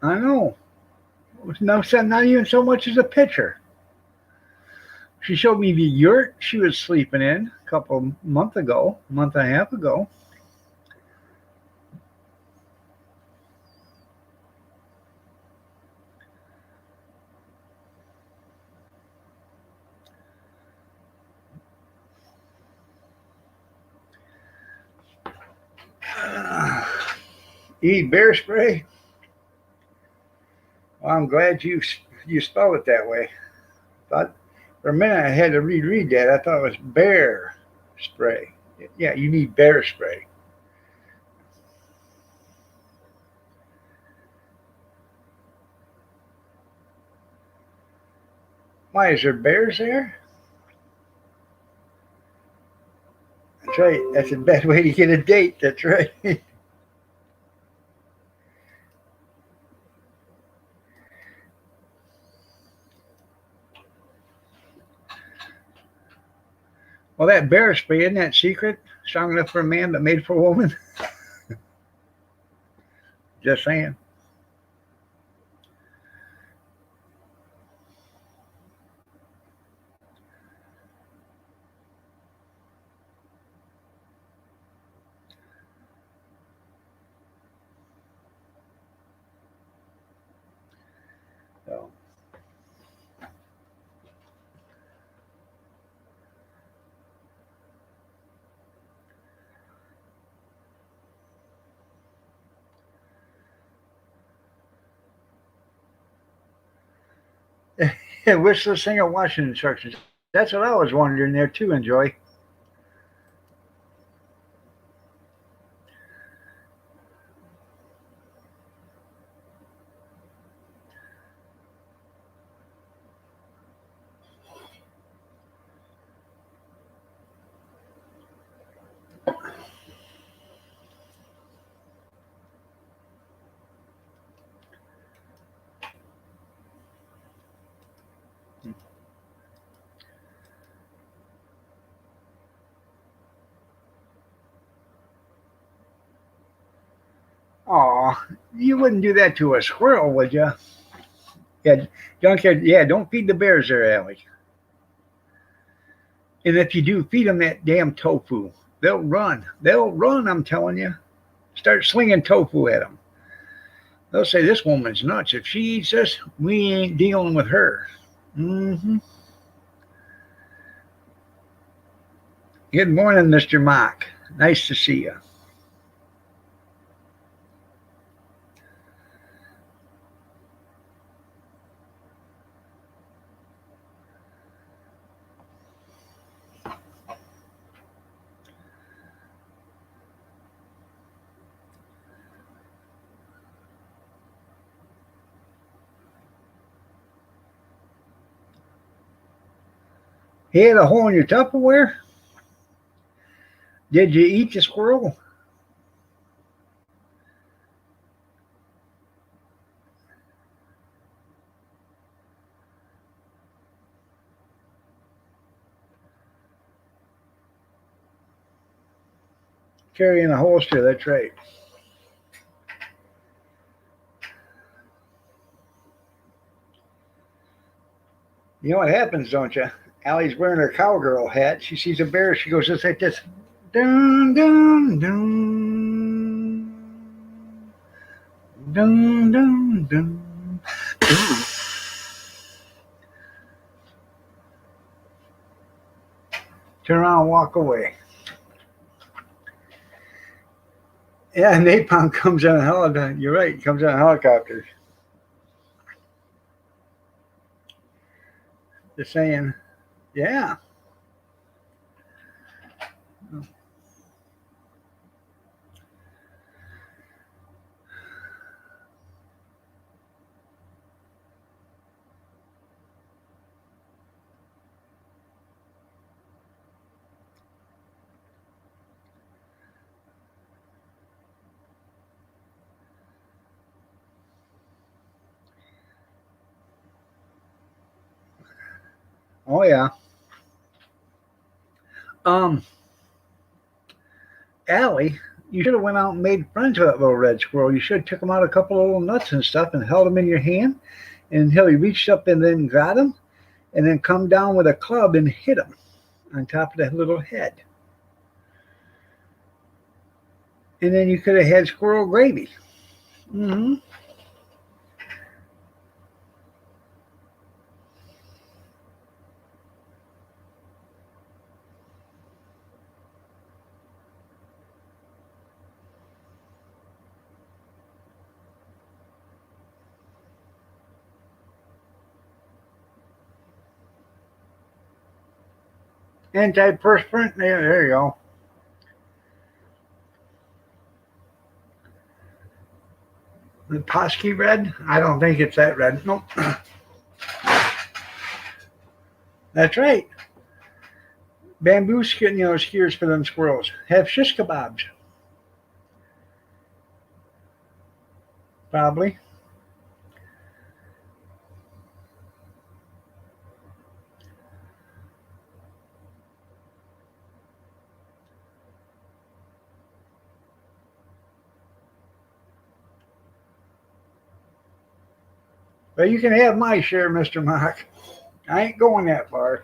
I know. Not even so much as a picture. She showed me the yurt she was sleeping in a couple month ago, month and a half ago. Eat bear spray. Well, I'm glad you spelled it that way. Thought for a minute I had to reread that. I thought it was bear spray. Yeah, you need bear spray. Why is there bears there? That's right. That's a bad way to get a date. That's right. Well, that bear spray isn't that secret? Strong enough for a man, but made for a woman. Just saying. So. Wish this thing of washing instructions. That's what I was wondering there too, Enjoy. Aw, you wouldn't do that to a squirrel, would you? Yeah, don't care. Yeah, don't feed the bears there, Allie. And if you do, feed them that damn tofu. They'll run. They'll run, I'm telling you. Start slinging tofu at them. They'll say, this woman's nuts. If she eats this, we ain't dealing with her. Mm-hmm. Good morning, Mr. Mock. Nice to see you. He had a hole in your Tupperware? Did you eat the squirrel? Carrying a holster, that's right. You know what happens, don't you? Allie's wearing her cowgirl hat. She sees a bear. She goes just like this. Dun, dun, dun. Dun, dun, dun. Turn around and walk away. Yeah, Napalm comes on a helicopter. You're right. Comes on a helicopter. Just saying. Yeah. Oh yeah. Allie, you should have went out and made friends with that little red squirrel. You should have took him out a couple of little nuts and stuff and held him in your hand until he reached up and then got him, and then come down with a club and hit him on top of that little head. And then you could have had squirrel gravy. Mm-hmm. Antiperspirant. There you go. The Posky red? I don't think it's that red. Nope. That's right. Bamboo skin, skewers for them squirrels. Have shish kebabs. Probably. But you can have my share, Mr. Mock. I ain't going that far.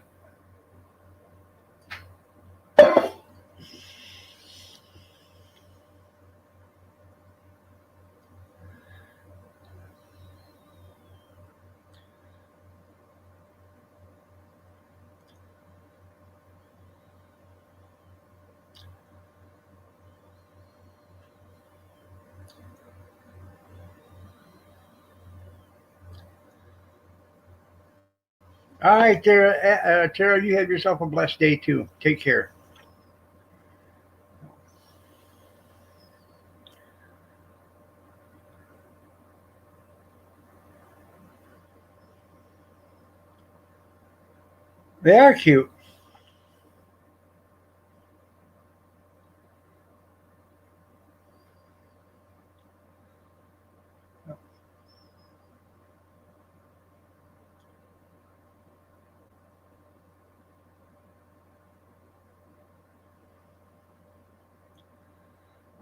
All right, Tara. Tara, you have yourself a blessed day too. Take care. They are cute.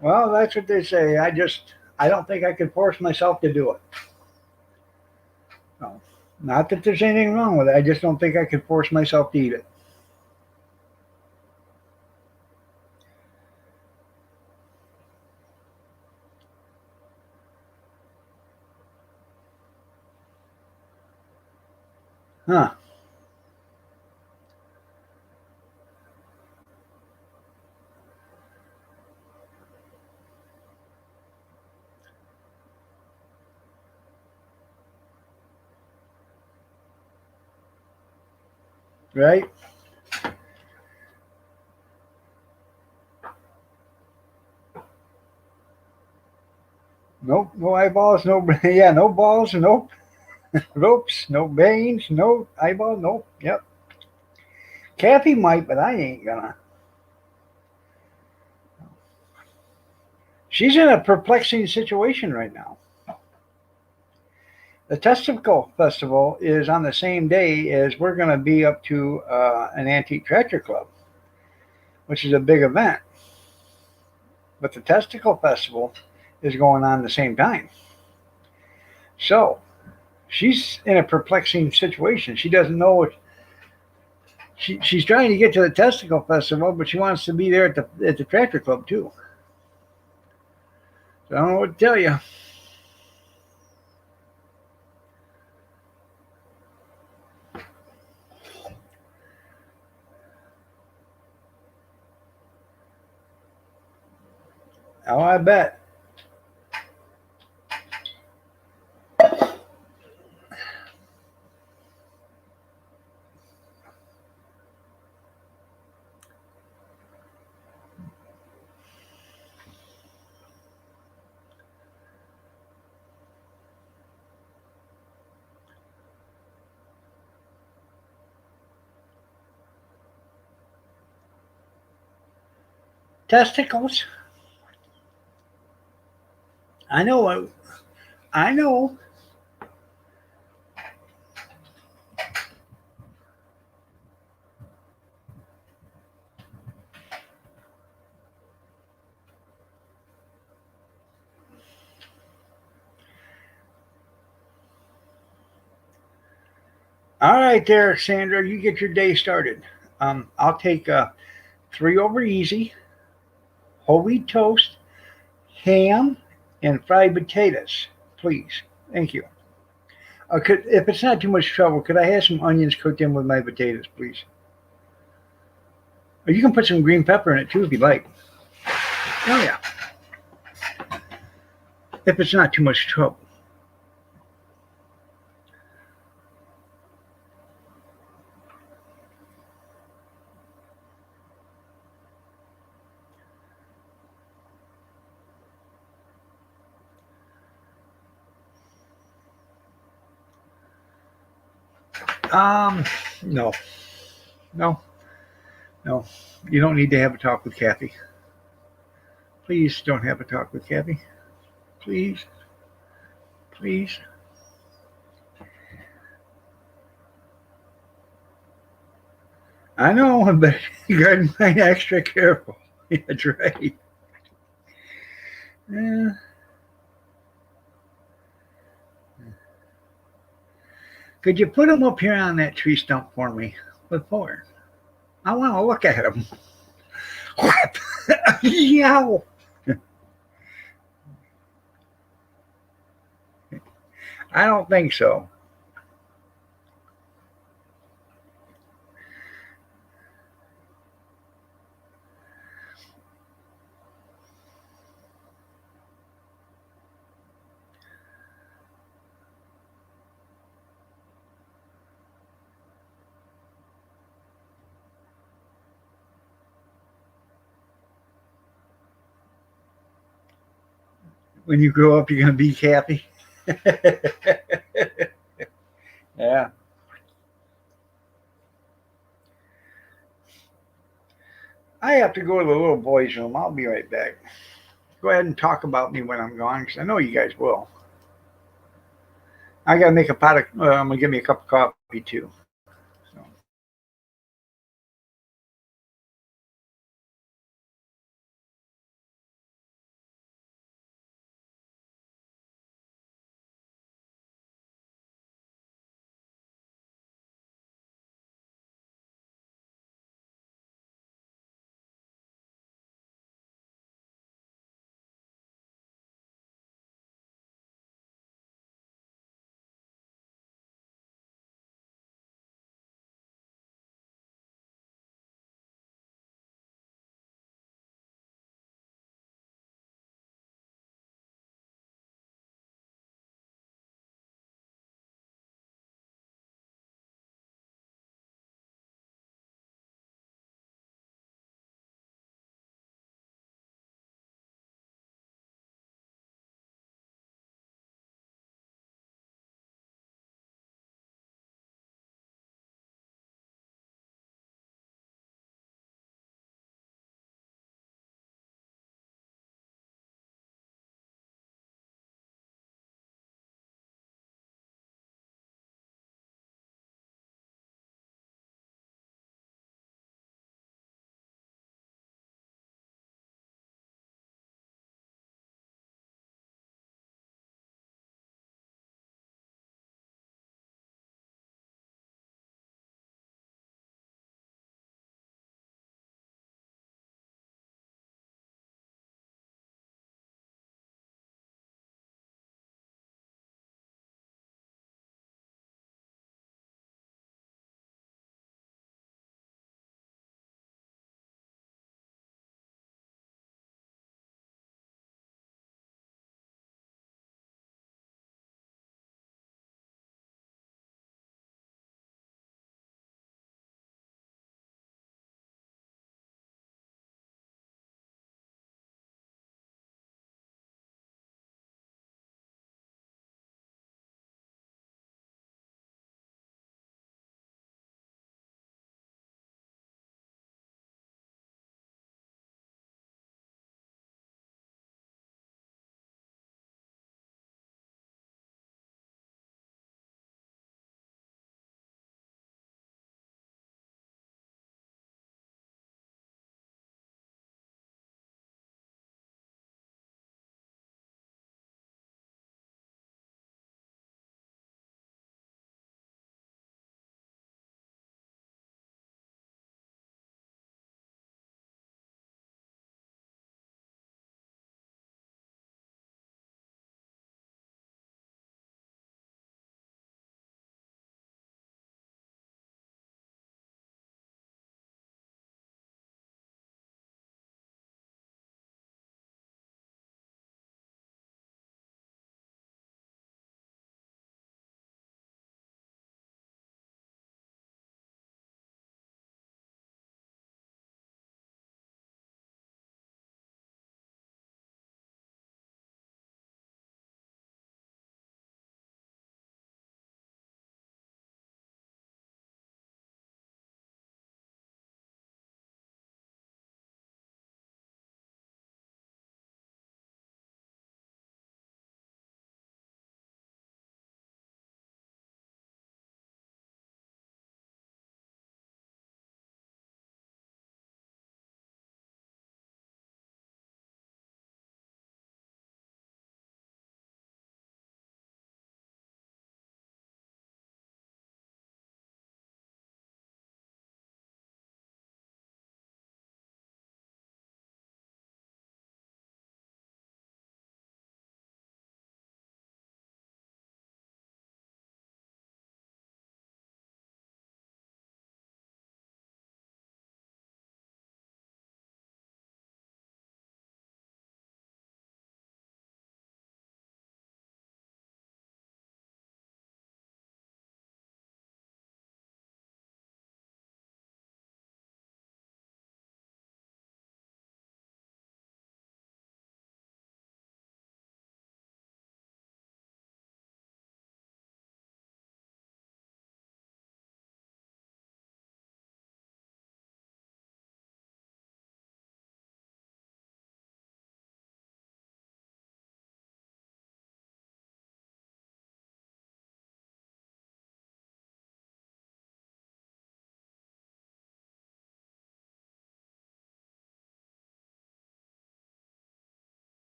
Well, that's what they say. I don't think I could force myself to do it. No. Not that there's anything wrong with it. I just don't think I could force myself to eat it. Huh. Right? Nope, no eyeballs, no yeah, no balls, nope. Ropes, no veins, no eyeball, nope. Yep. Kathy might, but I ain't gonna. She's in a perplexing situation right now. The Testicle Festival is on the same day as we're going to be up to an antique tractor club, which is a big event. But the Testicle Festival is going on the same time. So she's in a perplexing situation. She doesn't know what she's trying to get to the Testicle Festival, but she wants to be there at the tractor club too. So I don't know what to tell you. Oh, I bet. Testicles. I know. I know. All right, there, Sandra. You get your day started. I'll take 3 over easy, whole wheat toast, ham, and fried potatoes, please. Thank you. If it's not too much trouble, could I have some onions cooked in with my potatoes, please? Or you can put some green pepper in it too if you like. Oh yeah. If it's not too much trouble. No, no, no. You don't need to have a talk with Kathy. Please don't have a talk with Kathy. Please, please. I know, but you gotta be extra careful. That's right. Yeah. Could you put them up here on that tree stump for me? What for? I want to look at them. Yow! I don't think so. When you grow up, you're going to be Kathy. Yeah. I have to go to the little boys' room. I'll be right back. Go ahead and talk about me when I'm gone, because I know you guys will. I got to make a pot of, I'm going to give me a cup of coffee too.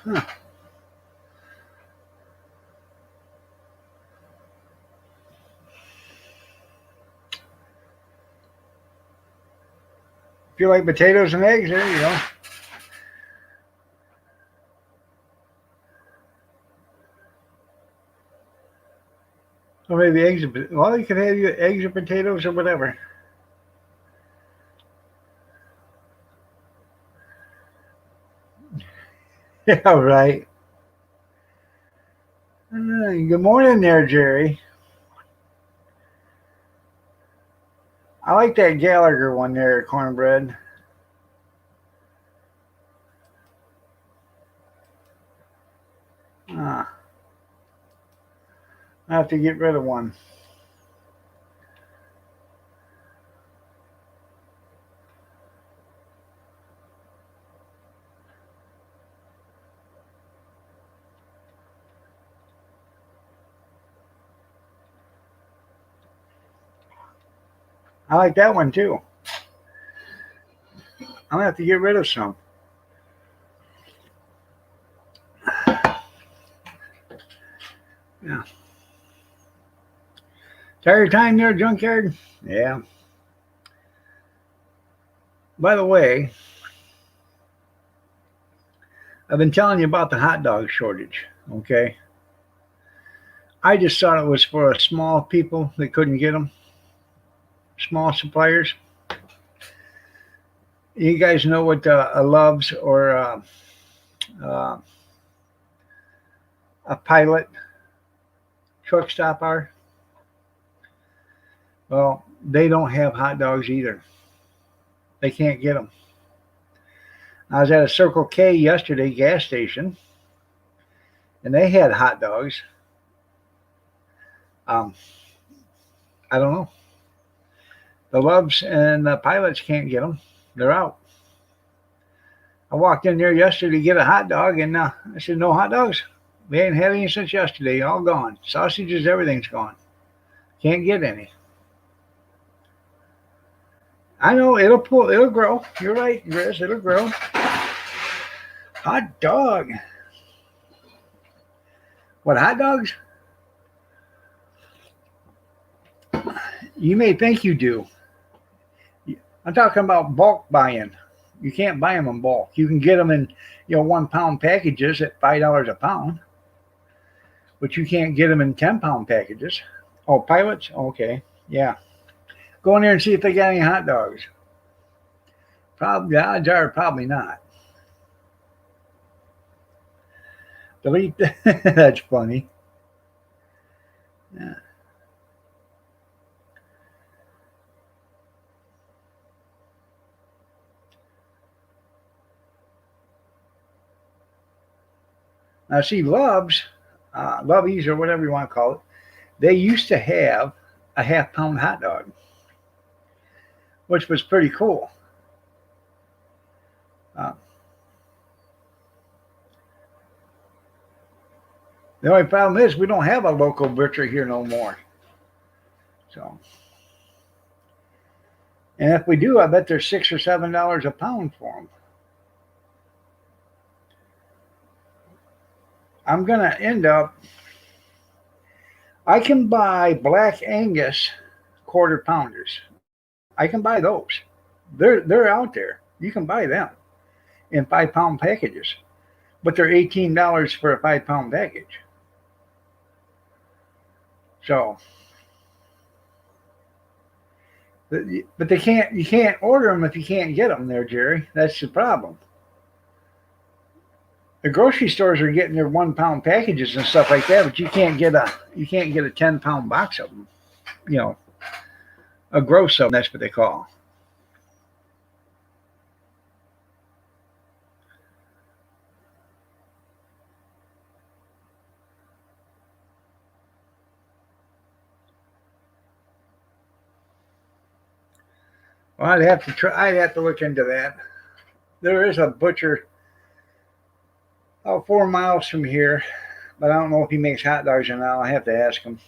Huh. If you like potatoes and eggs, there you go. Or maybe eggs. Well, you can have your eggs or potatoes or whatever. Yeah, right. Good morning there, Jerry. I like that Gallagher one there, cornbread. Ah, I have to get rid of one. I like that one too. I'm gonna have to get rid of some. Yeah. Tired time there, junkyard? Yeah. By the way, I've been telling you about the hot dog shortage, okay? I just thought it was for small people that couldn't get them, small suppliers. You guys know what a Love's or uh, a Pilot truck stop are? Well, they don't have hot dogs either. They can't get them. I was at a Circle K yesterday gas station, and they had hot dogs. Um, I don't know. The Loves and the Pilots can't get them. They're out. I walked in there yesterday to get a hot dog, and I said, "No hot dogs. We ain't had any since yesterday. All gone. Sausages, everything's gone. Can't get any." I know it'll grow. You're right, Chris. It'll grow. Hot dog. What, hot dogs? You may think you do. I'm talking about bulk buying. You can't buy them in bulk. You can get them in, 1 pound packages at $5 a pound, but you can't get them in 10-pound packages. Oh, Pilots? Okay, yeah. Go in there and see if they got any hot dogs. Probably, odds are probably not. Delete. That's funny. Yeah. Now, see, Loveys, or whatever you want to call it, they used to have a half-pound hot dog, which was pretty cool. Uh, the only problem is we don't have a local butcher here no more. So, and if we do, I bet they're $6 or $7 a pound for them. I'm gonna end up. I can buy Black Angus quarter pounders. I can buy those. They're out there. You can buy them in 5-pound packages, but they're $18 for a 5-pound package. So, but they can't. You can't order them if you can't get them there, Jerry. That's the problem. The grocery stores are getting their 1-pound packages and stuff like that, but you can't get a 10-pound box of them. A gross of them. That's what they call. Well, I'd have to try. I'd have to look into that. There is a butcher 4 miles from here, but I don't know if he makes hot dogs or not. I'll have to ask him.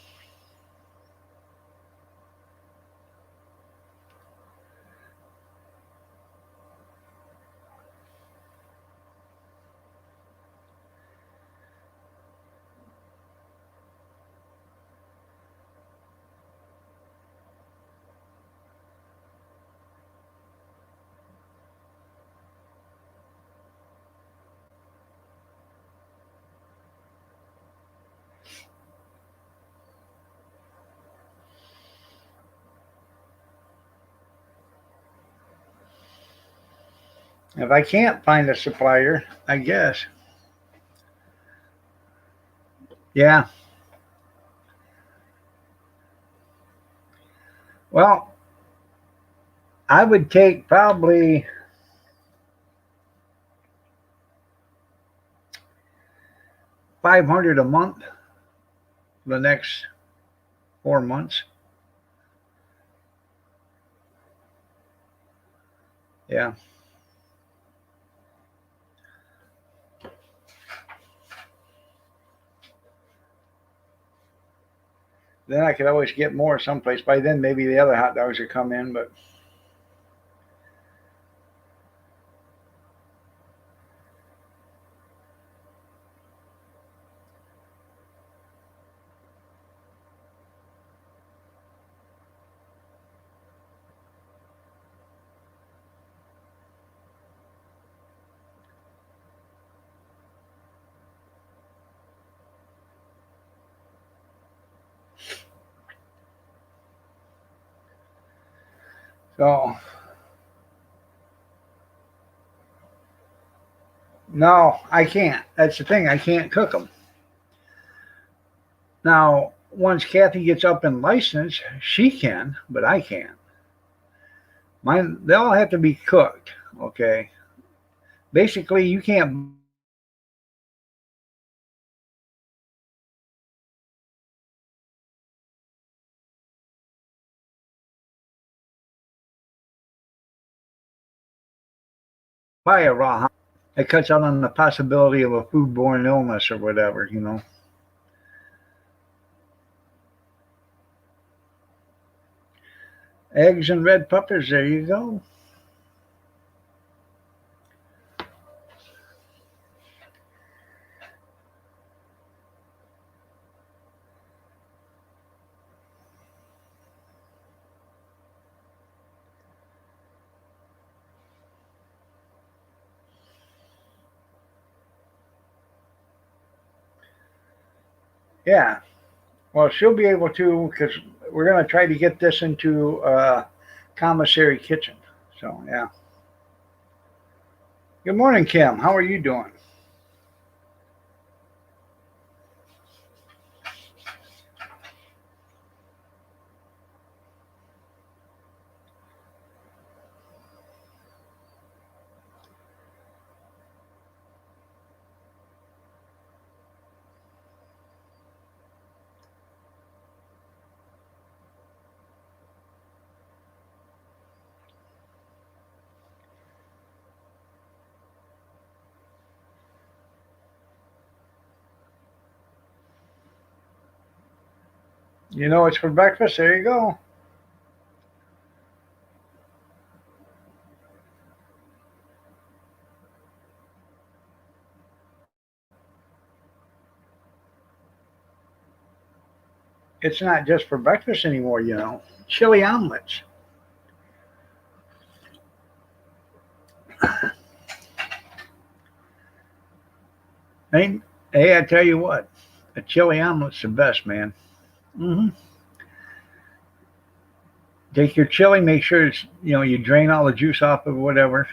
If I can't find a supplier, I guess. Yeah. Well, I would take probably 500 a month for the next 4 months. Yeah. Then I could always get more someplace. By then, maybe the other hot dogs would come in, but so no, I can't. That's the thing. I can't cook them. Now, once Kathy gets up in license, she can, but I can't. Mine, they all have to be cooked. Okay. Basically, you can't buy a raw hot. It cuts out on the possibility of a foodborne illness or whatever. Eggs and red peppers, there you go. Yeah. Well, she'll be able to because we're going to try to get this into commissary kitchen. So, yeah. Good morning, Kim. How are you doing? You know it's for breakfast. There you go. It's not just for breakfast anymore. Chili omelets. Hey, hey, I tell you what, a chili omelet's the best, man. hmm Take your chili, make sure you drain all the juice off of whatever,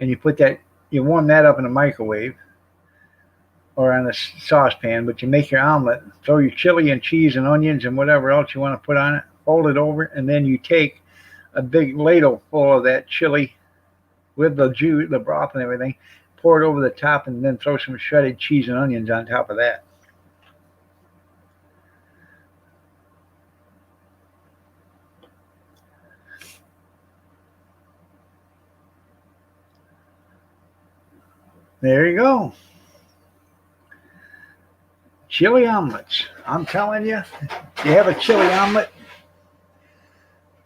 and you warm that up in the microwave or on a saucepan. But you make your omelet, throw your chili and cheese and onions and whatever else you want to put on it, fold it over, and then you take a big ladle full of that chili with the juice, the broth, and everything. Pour it over the top, and then throw some shredded cheese and onions on top of that. There you go. Chili omelets. I'm telling you, you have a chili omelet.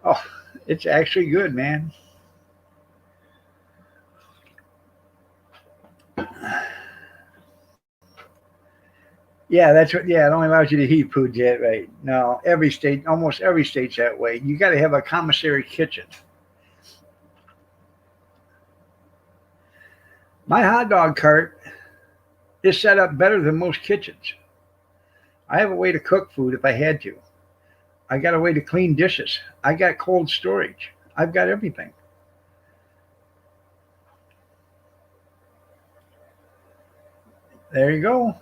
Oh, it's actually good, man. Yeah, that's what. Yeah, it only allows you to heat food that way. No, almost every state's that way. You got to have a commissary kitchen. My hot dog cart is set up better than most kitchens. I have a way to cook food if I had to. I got a way to clean dishes. I got cold storage. I've got everything. There you go.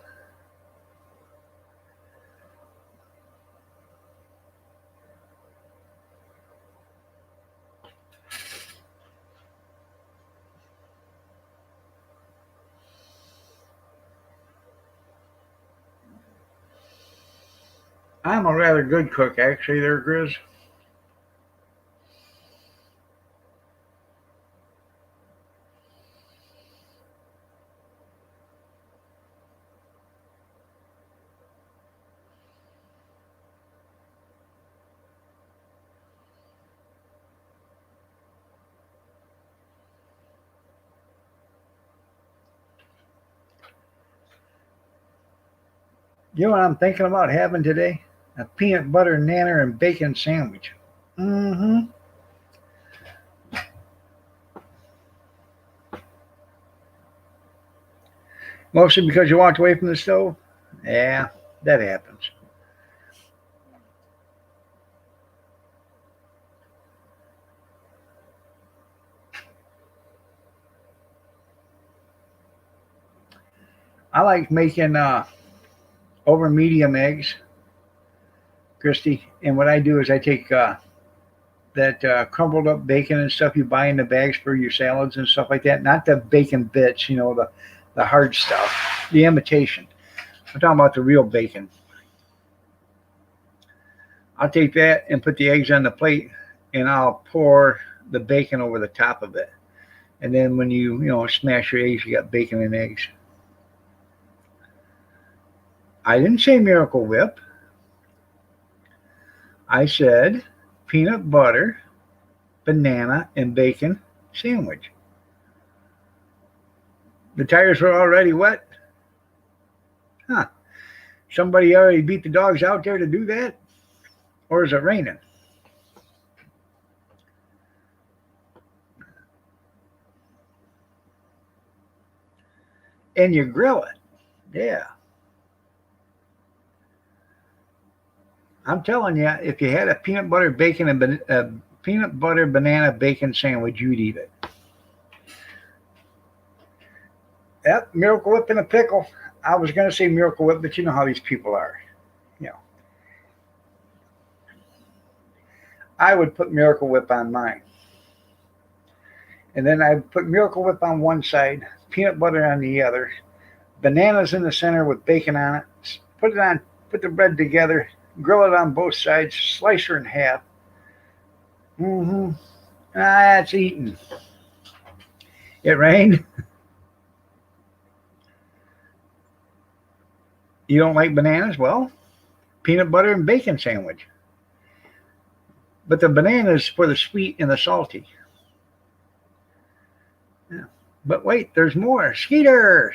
I'm a rather good cook, actually, there, Grizz. You know what I'm thinking about having today? A peanut butter nanner and bacon sandwich. Mm-hmm. Mostly because you walked away from the stove? Yeah, that happens. I like making over medium eggs, Christy. And what I do is I take that crumbled up bacon and stuff you buy in the bags for your salads and stuff like that. Not the bacon bits, the hard stuff, the imitation. I'm talking about the real bacon. I'll take that and put the eggs on the plate, and I'll pour the bacon over the top of it. And then when you smash your eggs, you got bacon and eggs. I didn't say Miracle Whip. I said peanut butter, banana, and bacon sandwich. The tires were already wet? Huh. Somebody already beat the dogs out there to do that? Or is it raining? And you grill it. Yeah. I'm telling you, if you had a peanut butter bacon and peanut butter banana bacon sandwich, you'd eat it. Yep, Miracle Whip and a pickle. I was going to say Miracle Whip, but you know how these people are. I would put Miracle Whip on mine. And then I'd put Miracle Whip on one side, peanut butter on the other, bananas in the center with bacon on it. Put the bread together, grill it on both sides, slice her in half. Mm-hmm. That's eating. It rained. You don't like bananas? Well, peanut butter and bacon sandwich. But the bananas for the sweet and the salty. Yeah. But wait, there's more. Skeeter.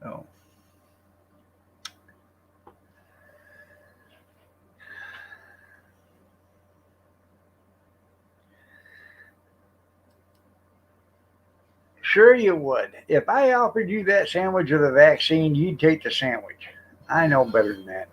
Oh. Sure you would. If I offered you that sandwich or the vaccine, you'd take the sandwich. I know better than that.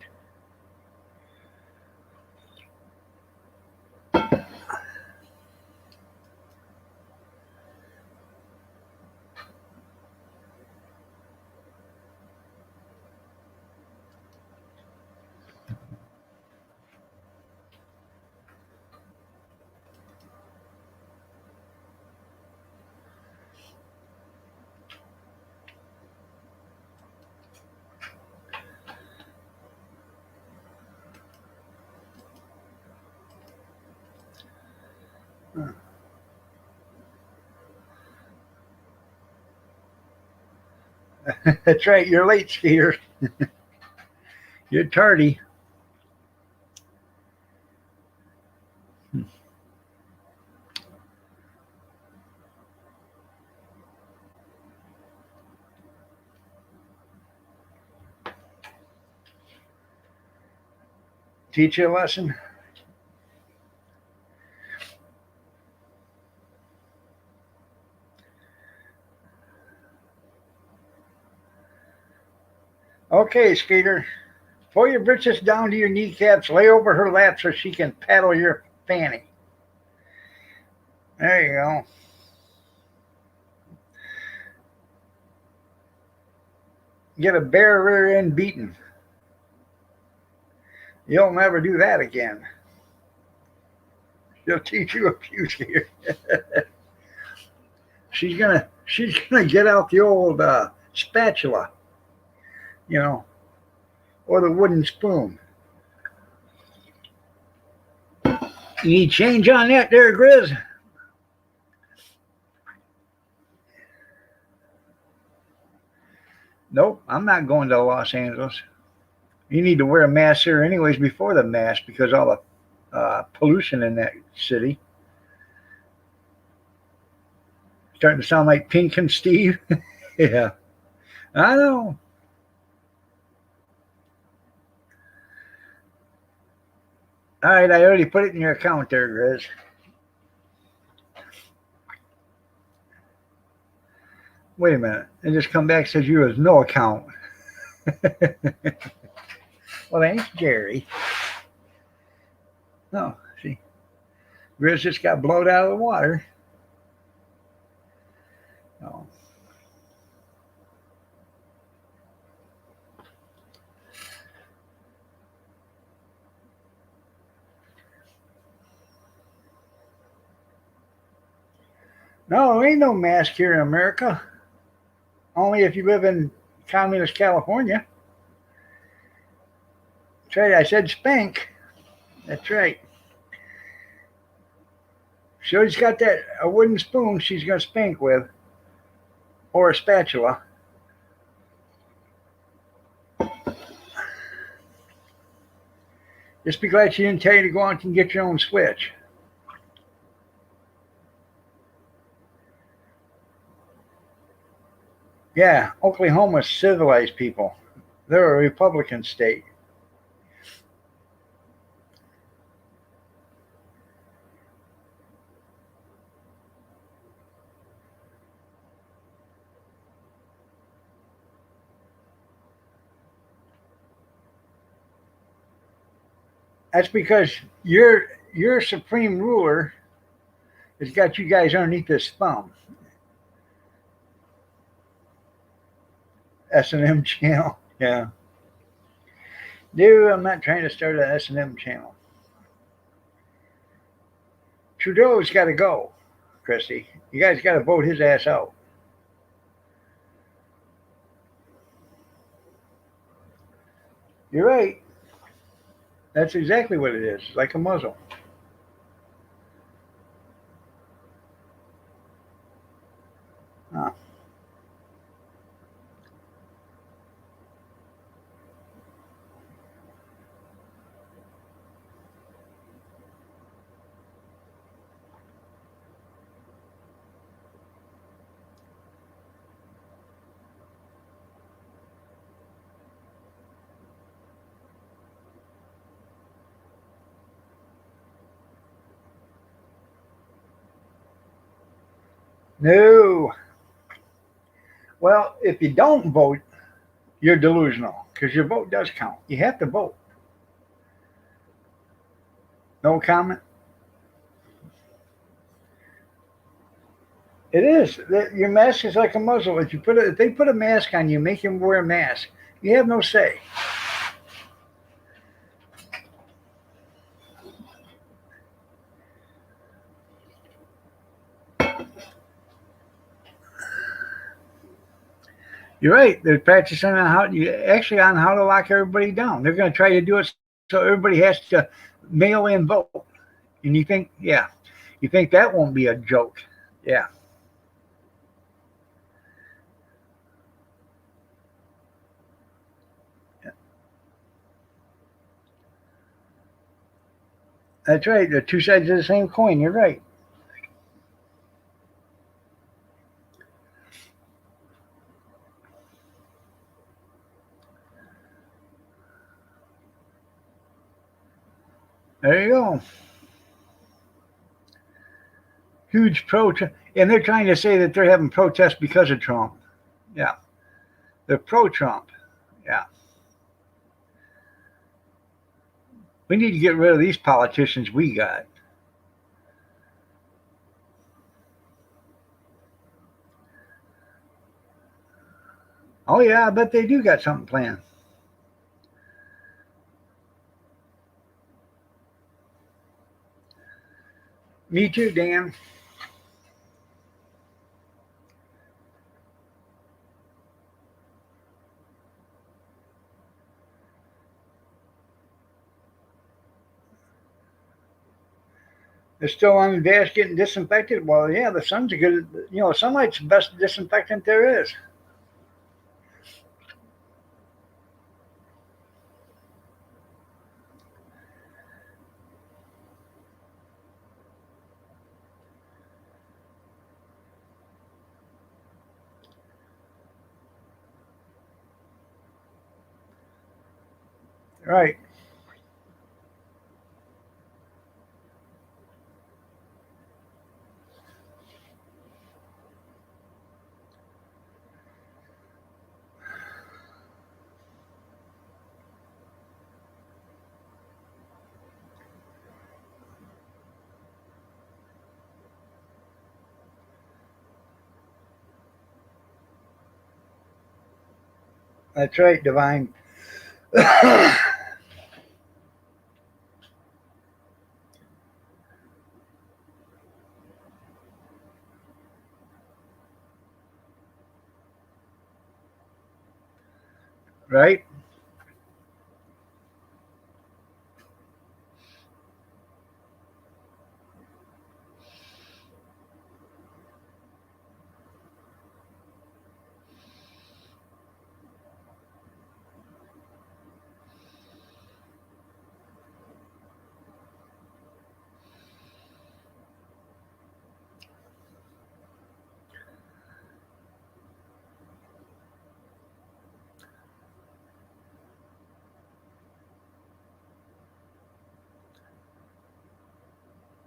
That's right. You're late, Skeeter. You're tardy. Teach you a lesson? Okay, Skeeter. Pull your britches down to your kneecaps, lay over her lap so she can paddle your fanny. There you go. get a bare rear end beating. You'll never do that again. She'll teach you a few here. she's gonna get out the old spatula, you know, or the wooden spoon. You need change on that there, Grizz? Nope, I'm not going to Los Angeles. You need to wear a mask here anyways before the mask because all the pollution in that city. Starting to sound like Pink and Steve. Yeah, I know. All right, I already put it in your account there, Grizz. Wait a minute. It just come back says you has no account. Well, thanks, Jerry. No, see. Grizz just got blown out of the water. Oh. No, there ain't no mask here in America. Only if you live in communist California. That's right, I said spank. That's right. She's got a wooden spoon she's going to spank with. Or a spatula. Just be glad she didn't tell you to go out and get your own switch. Yeah, Oklahoma's civilized people. They're a Republican state. That's because your supreme ruler has got you guys underneath his thumb. S&M channel. Yeah. Dude, I'm not trying to start an S&M channel. Trudeau's got to go, Christy. You guys got to vote his ass out. You're right. That's exactly what it is, like a muzzle. Huh. No. Well, if you don't vote, you're delusional because your vote does count. You have to vote. No comment? It is. Your mask is like a muzzle. If they put a mask on you, make him wear a mask. You have no say. You're right. They're practicing on how to lock everybody down. They're going to try to do it so everybody has to mail in vote. And you think that won't be a joke? Yeah. That's right. They're two sides of the same coin. You're right. There you go. Huge protest. And they're trying to say that they're having protests because of Trump. Yeah. They're pro-Trump. Yeah. We need to get rid of these politicians we got. Oh yeah, I bet they do got something planned. Me too, Dan. It's still on the dash getting disinfected. Well, yeah, the sun's a good. Sunlight's the best disinfectant there is. Right. That's right, Divine. Right.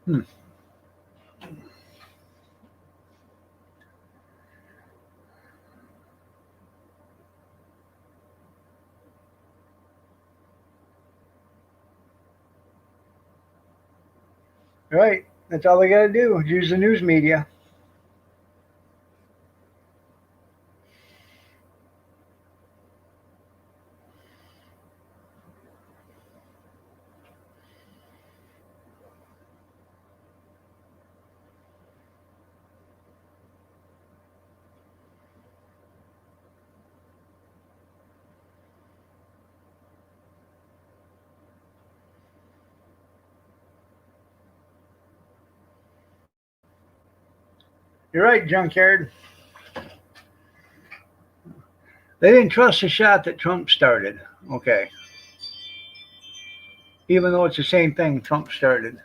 Hmm. Right. That's all they got to do. Use the news media. You're right, Junkyard. They didn't trust the shot that Trump started. Okay. Even though it's the same thing Trump started.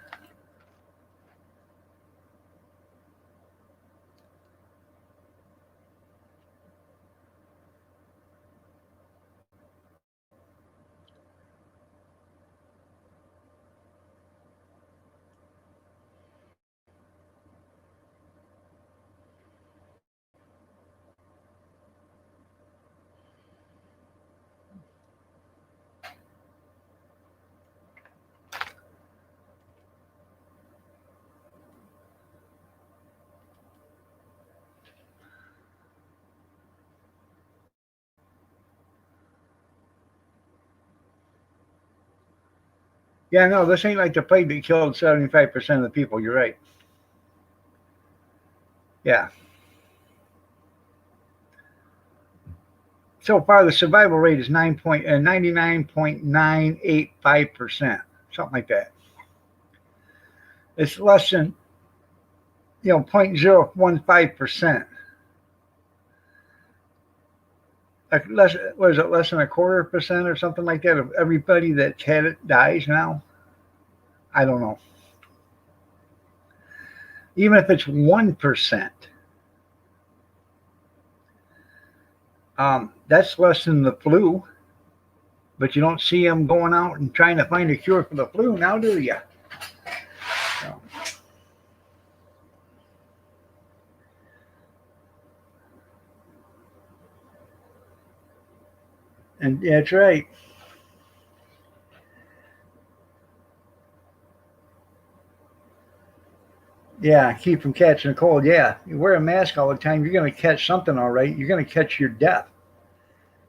Yeah, no, this ain't like the plague that killed 75% of the people. You're right. Yeah. So far, the survival rate is 99.985%, something like that. It's less than 0.015%. Like less, what is it? Less than a quarter percent or something like that of everybody that's had it dies now. I don't know. Even if it's 1%, that's less than the flu. But you don't see them going out and trying to find a cure for the flu now, do you? So. And that's right. Yeah, keep from catching a cold. Yeah, you wear a mask all the time, you're going to catch something, all right. You're going to catch your death.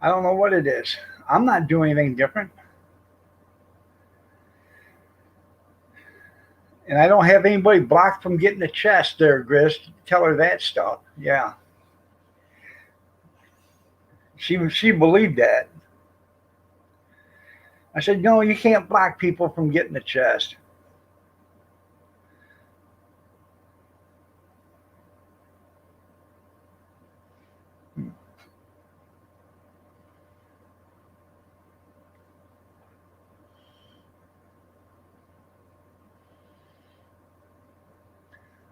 I don't know what it is. I'm not doing anything different. And I don't have anybody blocked from getting the chest there, Gris. Tell her that stuff. Yeah. She believed that. I said, no, you can't block people from getting the chest.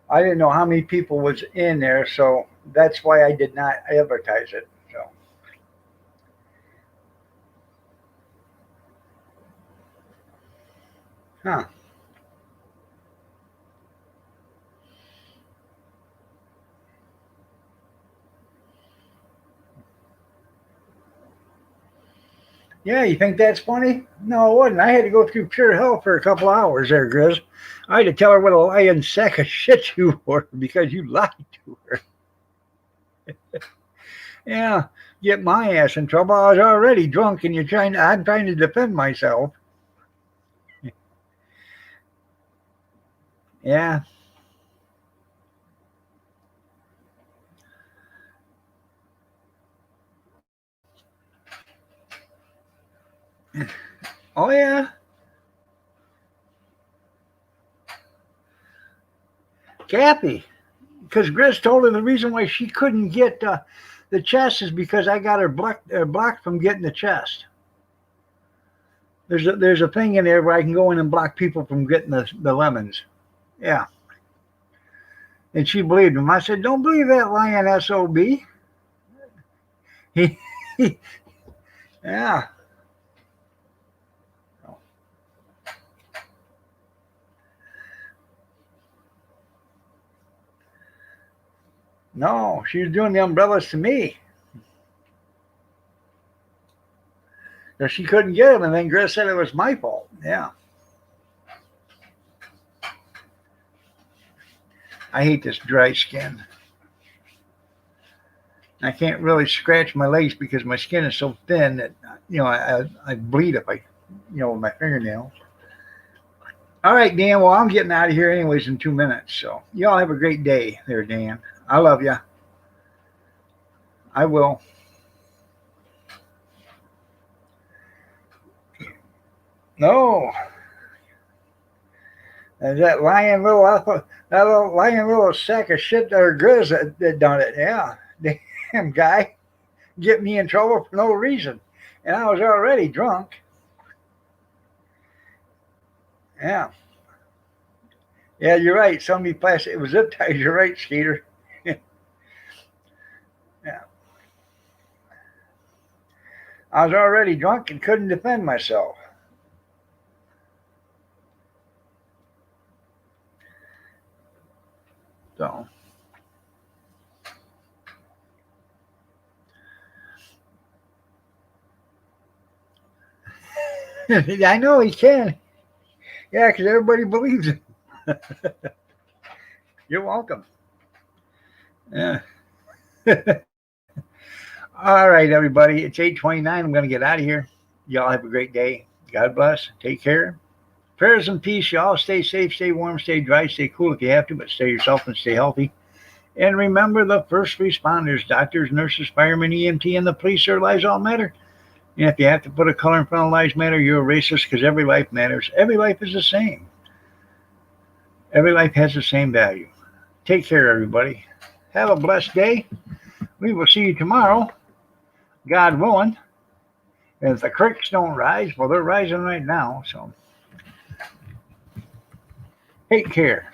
I didn't know how many people was in there, so that's why I did not advertise it. So, huh? Yeah, you think that's funny? No, it wasn't. I had to go through pure hell for a couple hours there, Grizz. I had to tell her what a lying sack of shit you were because you lied to her. Yeah, get my ass in trouble. I was already drunk, and I'm trying to defend myself. Yeah. Oh yeah. Kathy, because Grizz told her the reason why she couldn't get the chest is because I got her blocked from getting the chest. There's a thing in there where I can go in and block people from getting the lemons. Yeah. And she believed him. I said, don't believe that lying SOB. Yeah. No, she was doing the umbrellas to me. So she couldn't get them, and then Grizz said it was my fault. Yeah. I hate this dry skin. I can't really scratch my legs because my skin is so thin that I bleed if I with my fingernails. All right, Dan. Well, I'm getting out of here anyways in 2 minutes. So y'all have a great day there, Dan. I love you. I will. No. And that lying little sack of shit or Grizz that done it. Yeah. Damn guy. Get me in trouble for no reason. And I was already drunk. Yeah. Yeah, you're right. Somebody plastic. It was zip ties. You're right, Skeeter. Yeah. I was already drunk and couldn't defend myself. So. I know he can. Yeah, because everybody believes him. You're welcome. Yeah. All right, everybody. It's 8:29. I'm going to get out of here. Y'all have a great day. God bless. Take care. Prayers and peace. Y'all stay safe, stay warm, stay dry, stay cool if you have to, but stay yourself and stay healthy. And remember the first responders, doctors, nurses, firemen, EMT, and the police, their lives all matter. And if you have to put a color in front of lives matter, you're a racist because every life matters. Every life is the same. Every life has the same value. Take care, everybody. Have a blessed day. We will see you tomorrow, God willing. And if the creeks don't rise, well, they're rising right now. So take care.